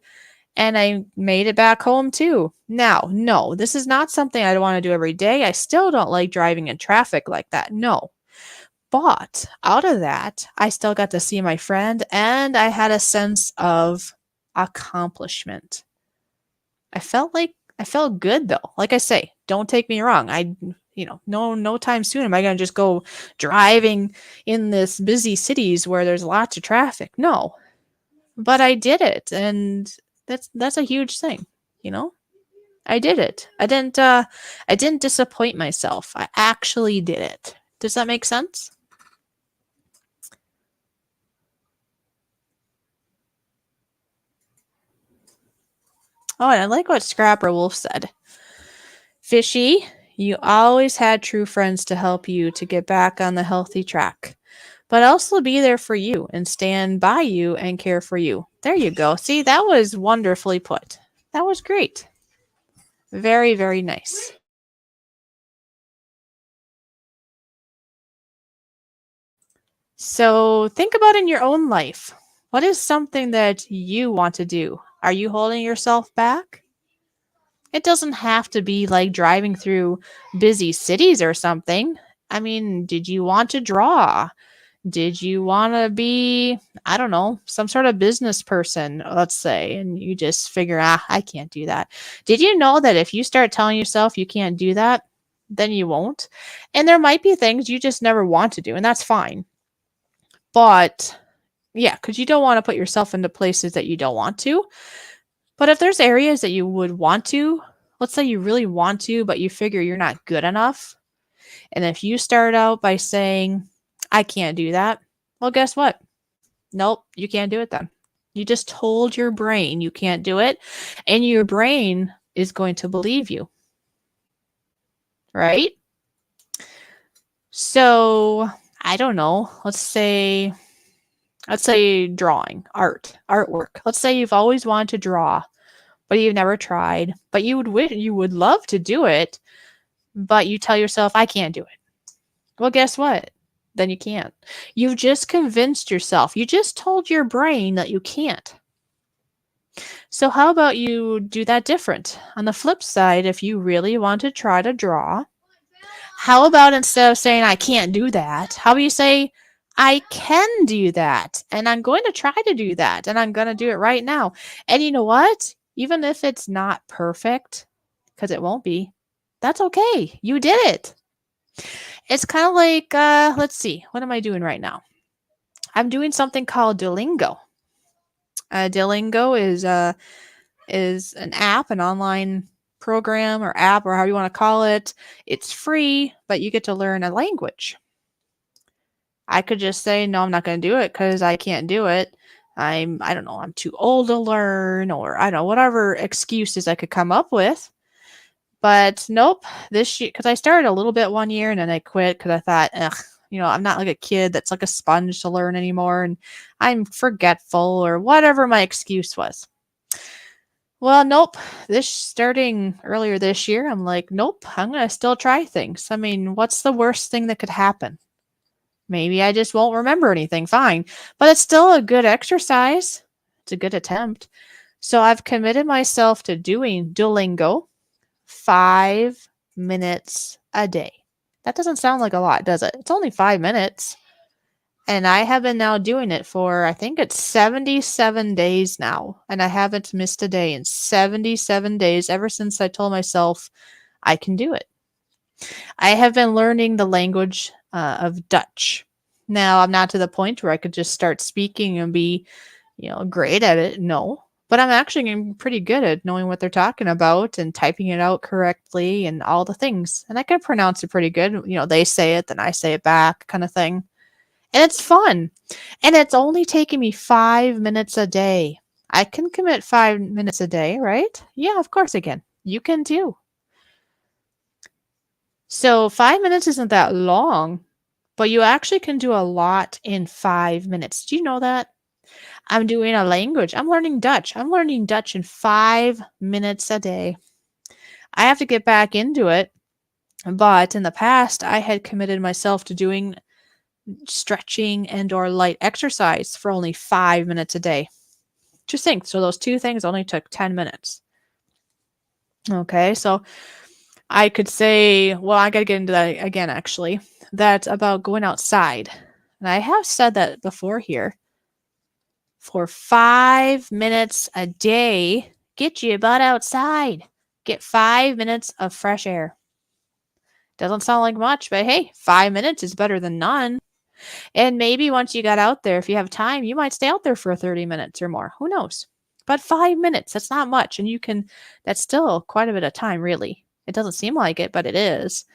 And I made it back home too. Now, no, this is not something I want to do every day. I still don't like driving in traffic like that. No. But out of that, I still got to see my friend and I had a sense of accomplishment. I felt good though. Like I say, don't take me wrong. No time soon am I going to just go driving in this busy cities where there's lots of traffic. No. But I did it, and that's a huge thing, you know? I did it. I didn't disappoint myself. I actually did it. Does that make sense? Oh, and I like what Scrapper Wolf said. Fishy, you always had true friends to help you to get back on the healthy track, but also be there for you and stand by you and care for you. There you go. See, that was wonderfully put. That was great. Very, very nice. So think about in your own life. What is something that you want to do? Are you holding yourself back? It doesn't have to be like driving through busy cities or something. I mean, did you want to draw? Did you want to be, I don't know, some sort of business person, let's say, and you just figure, I can't do that. Did you know that if you start telling yourself you can't do that, then you won't? And there might be things you just never want to do, and that's fine. But yeah, because you don't want to put yourself into places that you don't want to. But if there's areas that you would want to, let's say you really want to, but you figure you're not good enough. And if you start out by saying, I can't do that, well, guess what? Nope, you can't do it then. You just told your brain you can't do it, and your brain is going to believe you. Right? So, I don't know. Let's say drawing, artwork. Let's say you've always wanted to draw, but you've never tried, but you would love to do it, but you tell yourself, I can't do it. Well, guess what? Then you can't. You've just convinced yourself. You just told your brain that you can't. So how about you do that different? On the flip side, if you really want to try to draw, how about instead of saying I can't do that, how about you say I can do that, and I'm going to try to do that, and I'm going to do it right now. And you know what? Even if it's not perfect, because it won't be, that's okay. You did it. It's kind of like, let's see, what am I doing right now? I'm doing something called Duolingo. Duolingo is an app, an online program or app, or however you want to call it. It's free, but you get to learn a language. I could just say, no, I'm not going to do it because I can't do it. I don't know, I'm too old to learn, or I don't know, whatever excuses I could come up with. But nope, this year, because I started a little bit one year and then I quit because I thought, I'm not like a kid that's like a sponge to learn anymore, and I'm forgetful or whatever my excuse was. Well, nope. Starting earlier this year, I'm like, nope, I'm going to still try things. I mean, what's the worst thing that could happen? Maybe I just won't remember anything, fine. But it's still a good exercise. It's a good attempt. So I've committed myself to doing Duolingo 5 minutes a day. That doesn't sound like a lot, does it? It's only 5 minutes. And I have been now doing it for, I think it's 77 days now. And I haven't missed a day in 77 days ever since I told myself I can do it. I have been learning the language of Dutch. Now, I'm not to the point where I could just start speaking and be, great at it. No. But I'm actually getting pretty good at knowing what they're talking about and typing it out correctly and all the things. And I can pronounce it pretty good. They say it, then I say it back kind of thing. And it's fun. And it's only taking me 5 minutes a day. I can commit 5 minutes a day, right? Yeah, of course I can. You can too. So 5 minutes isn't that long, but you actually can do a lot in 5 minutes. Do you know that? I'm doing a language. I'm learning Dutch. I'm learning Dutch in 5 minutes a day. I have to get back into it. But in the past, I had committed myself to doing stretching and or light exercise for only 5 minutes a day. Just think. So those two things only took 10 minutes. Okay, so I could say, well, I got to get into that again, actually. That about going outside. And I have said that before here. For 5 minutes a day, get your butt outside. Get 5 minutes of fresh air. Doesn't sound like much, but hey, 5 minutes is better than none. And maybe once you got out there, if you have time, you might stay out there for 30 minutes or more. Who knows? But 5 minutes, that's not much. And that's still quite a bit of time, really. It doesn't seem like it, but it is.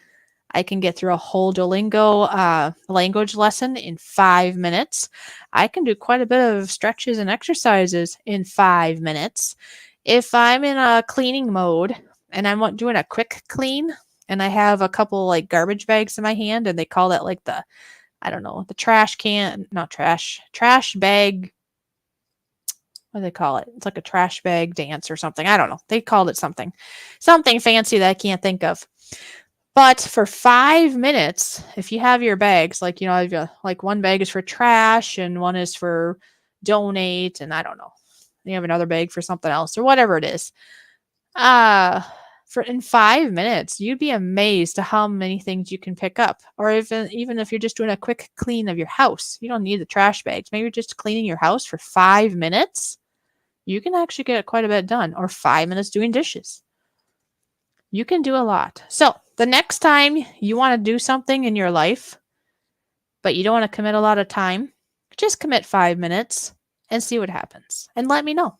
I can get through a whole Duolingo language lesson in 5 minutes. I can do quite a bit of stretches and exercises in 5 minutes. If I'm in a cleaning mode and I'm doing a quick clean and I have a couple like garbage bags in my hand and they call that like the trash bag. What do they call it? It's like a trash bag dance or something. I don't know. They called it something fancy that I can't think of. But for 5 minutes, if you have your bags, like, like one bag is for trash and one is for donate, and I don't know, you have another bag for something else or whatever it is. In 5 minutes, you'd be amazed to how many things you can pick up. Or even if you're just doing a quick clean of your house, you don't need the trash bags. Maybe you're just cleaning your house for 5 minutes. You can actually get quite a bit done. Or 5 minutes doing dishes. You can do a lot. So the next time you want to do something in your life, but you don't want to commit a lot of time, just commit 5 minutes and see what happens. And let me know.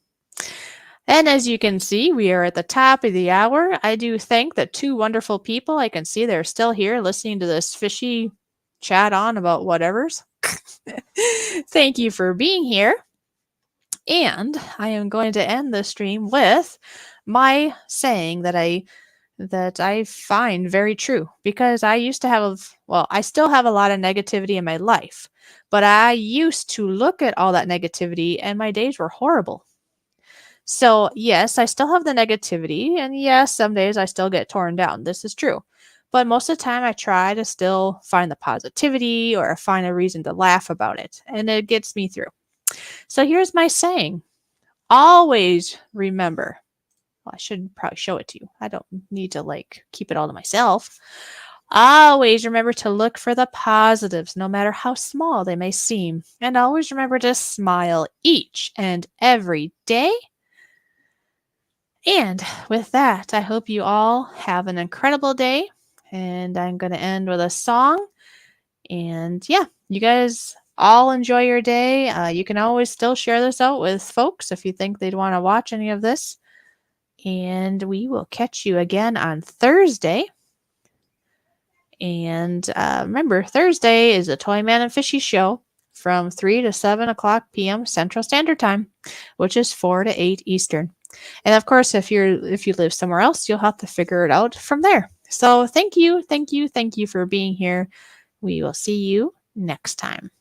And as you can see, we are at the top of the hour. I do thank the two wonderful people. I can see they're still here listening to this fishy chat on about whatevers. Thank you for being here. And I am going to end the stream with my saying that I find very true, because I used to I still have a lot of negativity in my life, but I used to look at all that negativity and my days were horrible. So yes, I still have the negativity, and yes, some days I still get torn down. This is true. But most of the time I try to still find the positivity or find a reason to laugh about it, and it gets me through. So here's my saying. Always remember. Well, I should probably show it to you. I don't need to keep it all to myself. Always remember to look for the positives, no matter how small they may seem. And always remember to smile each and every day. And with that, I hope you all have an incredible day. And I'm going to end with a song. And yeah, you guys all enjoy your day. You can always still share this out with folks if you think they'd want to watch any of this. And we will catch you again on Thursday. And remember, Thursday is a Toy Man and Fishy show from 3 to 7 o'clock p.m. Central Standard Time, which is 4 to 8 Eastern. And of course, if you live somewhere else, you'll have to figure it out from there. So thank you for being here. We will see you next time.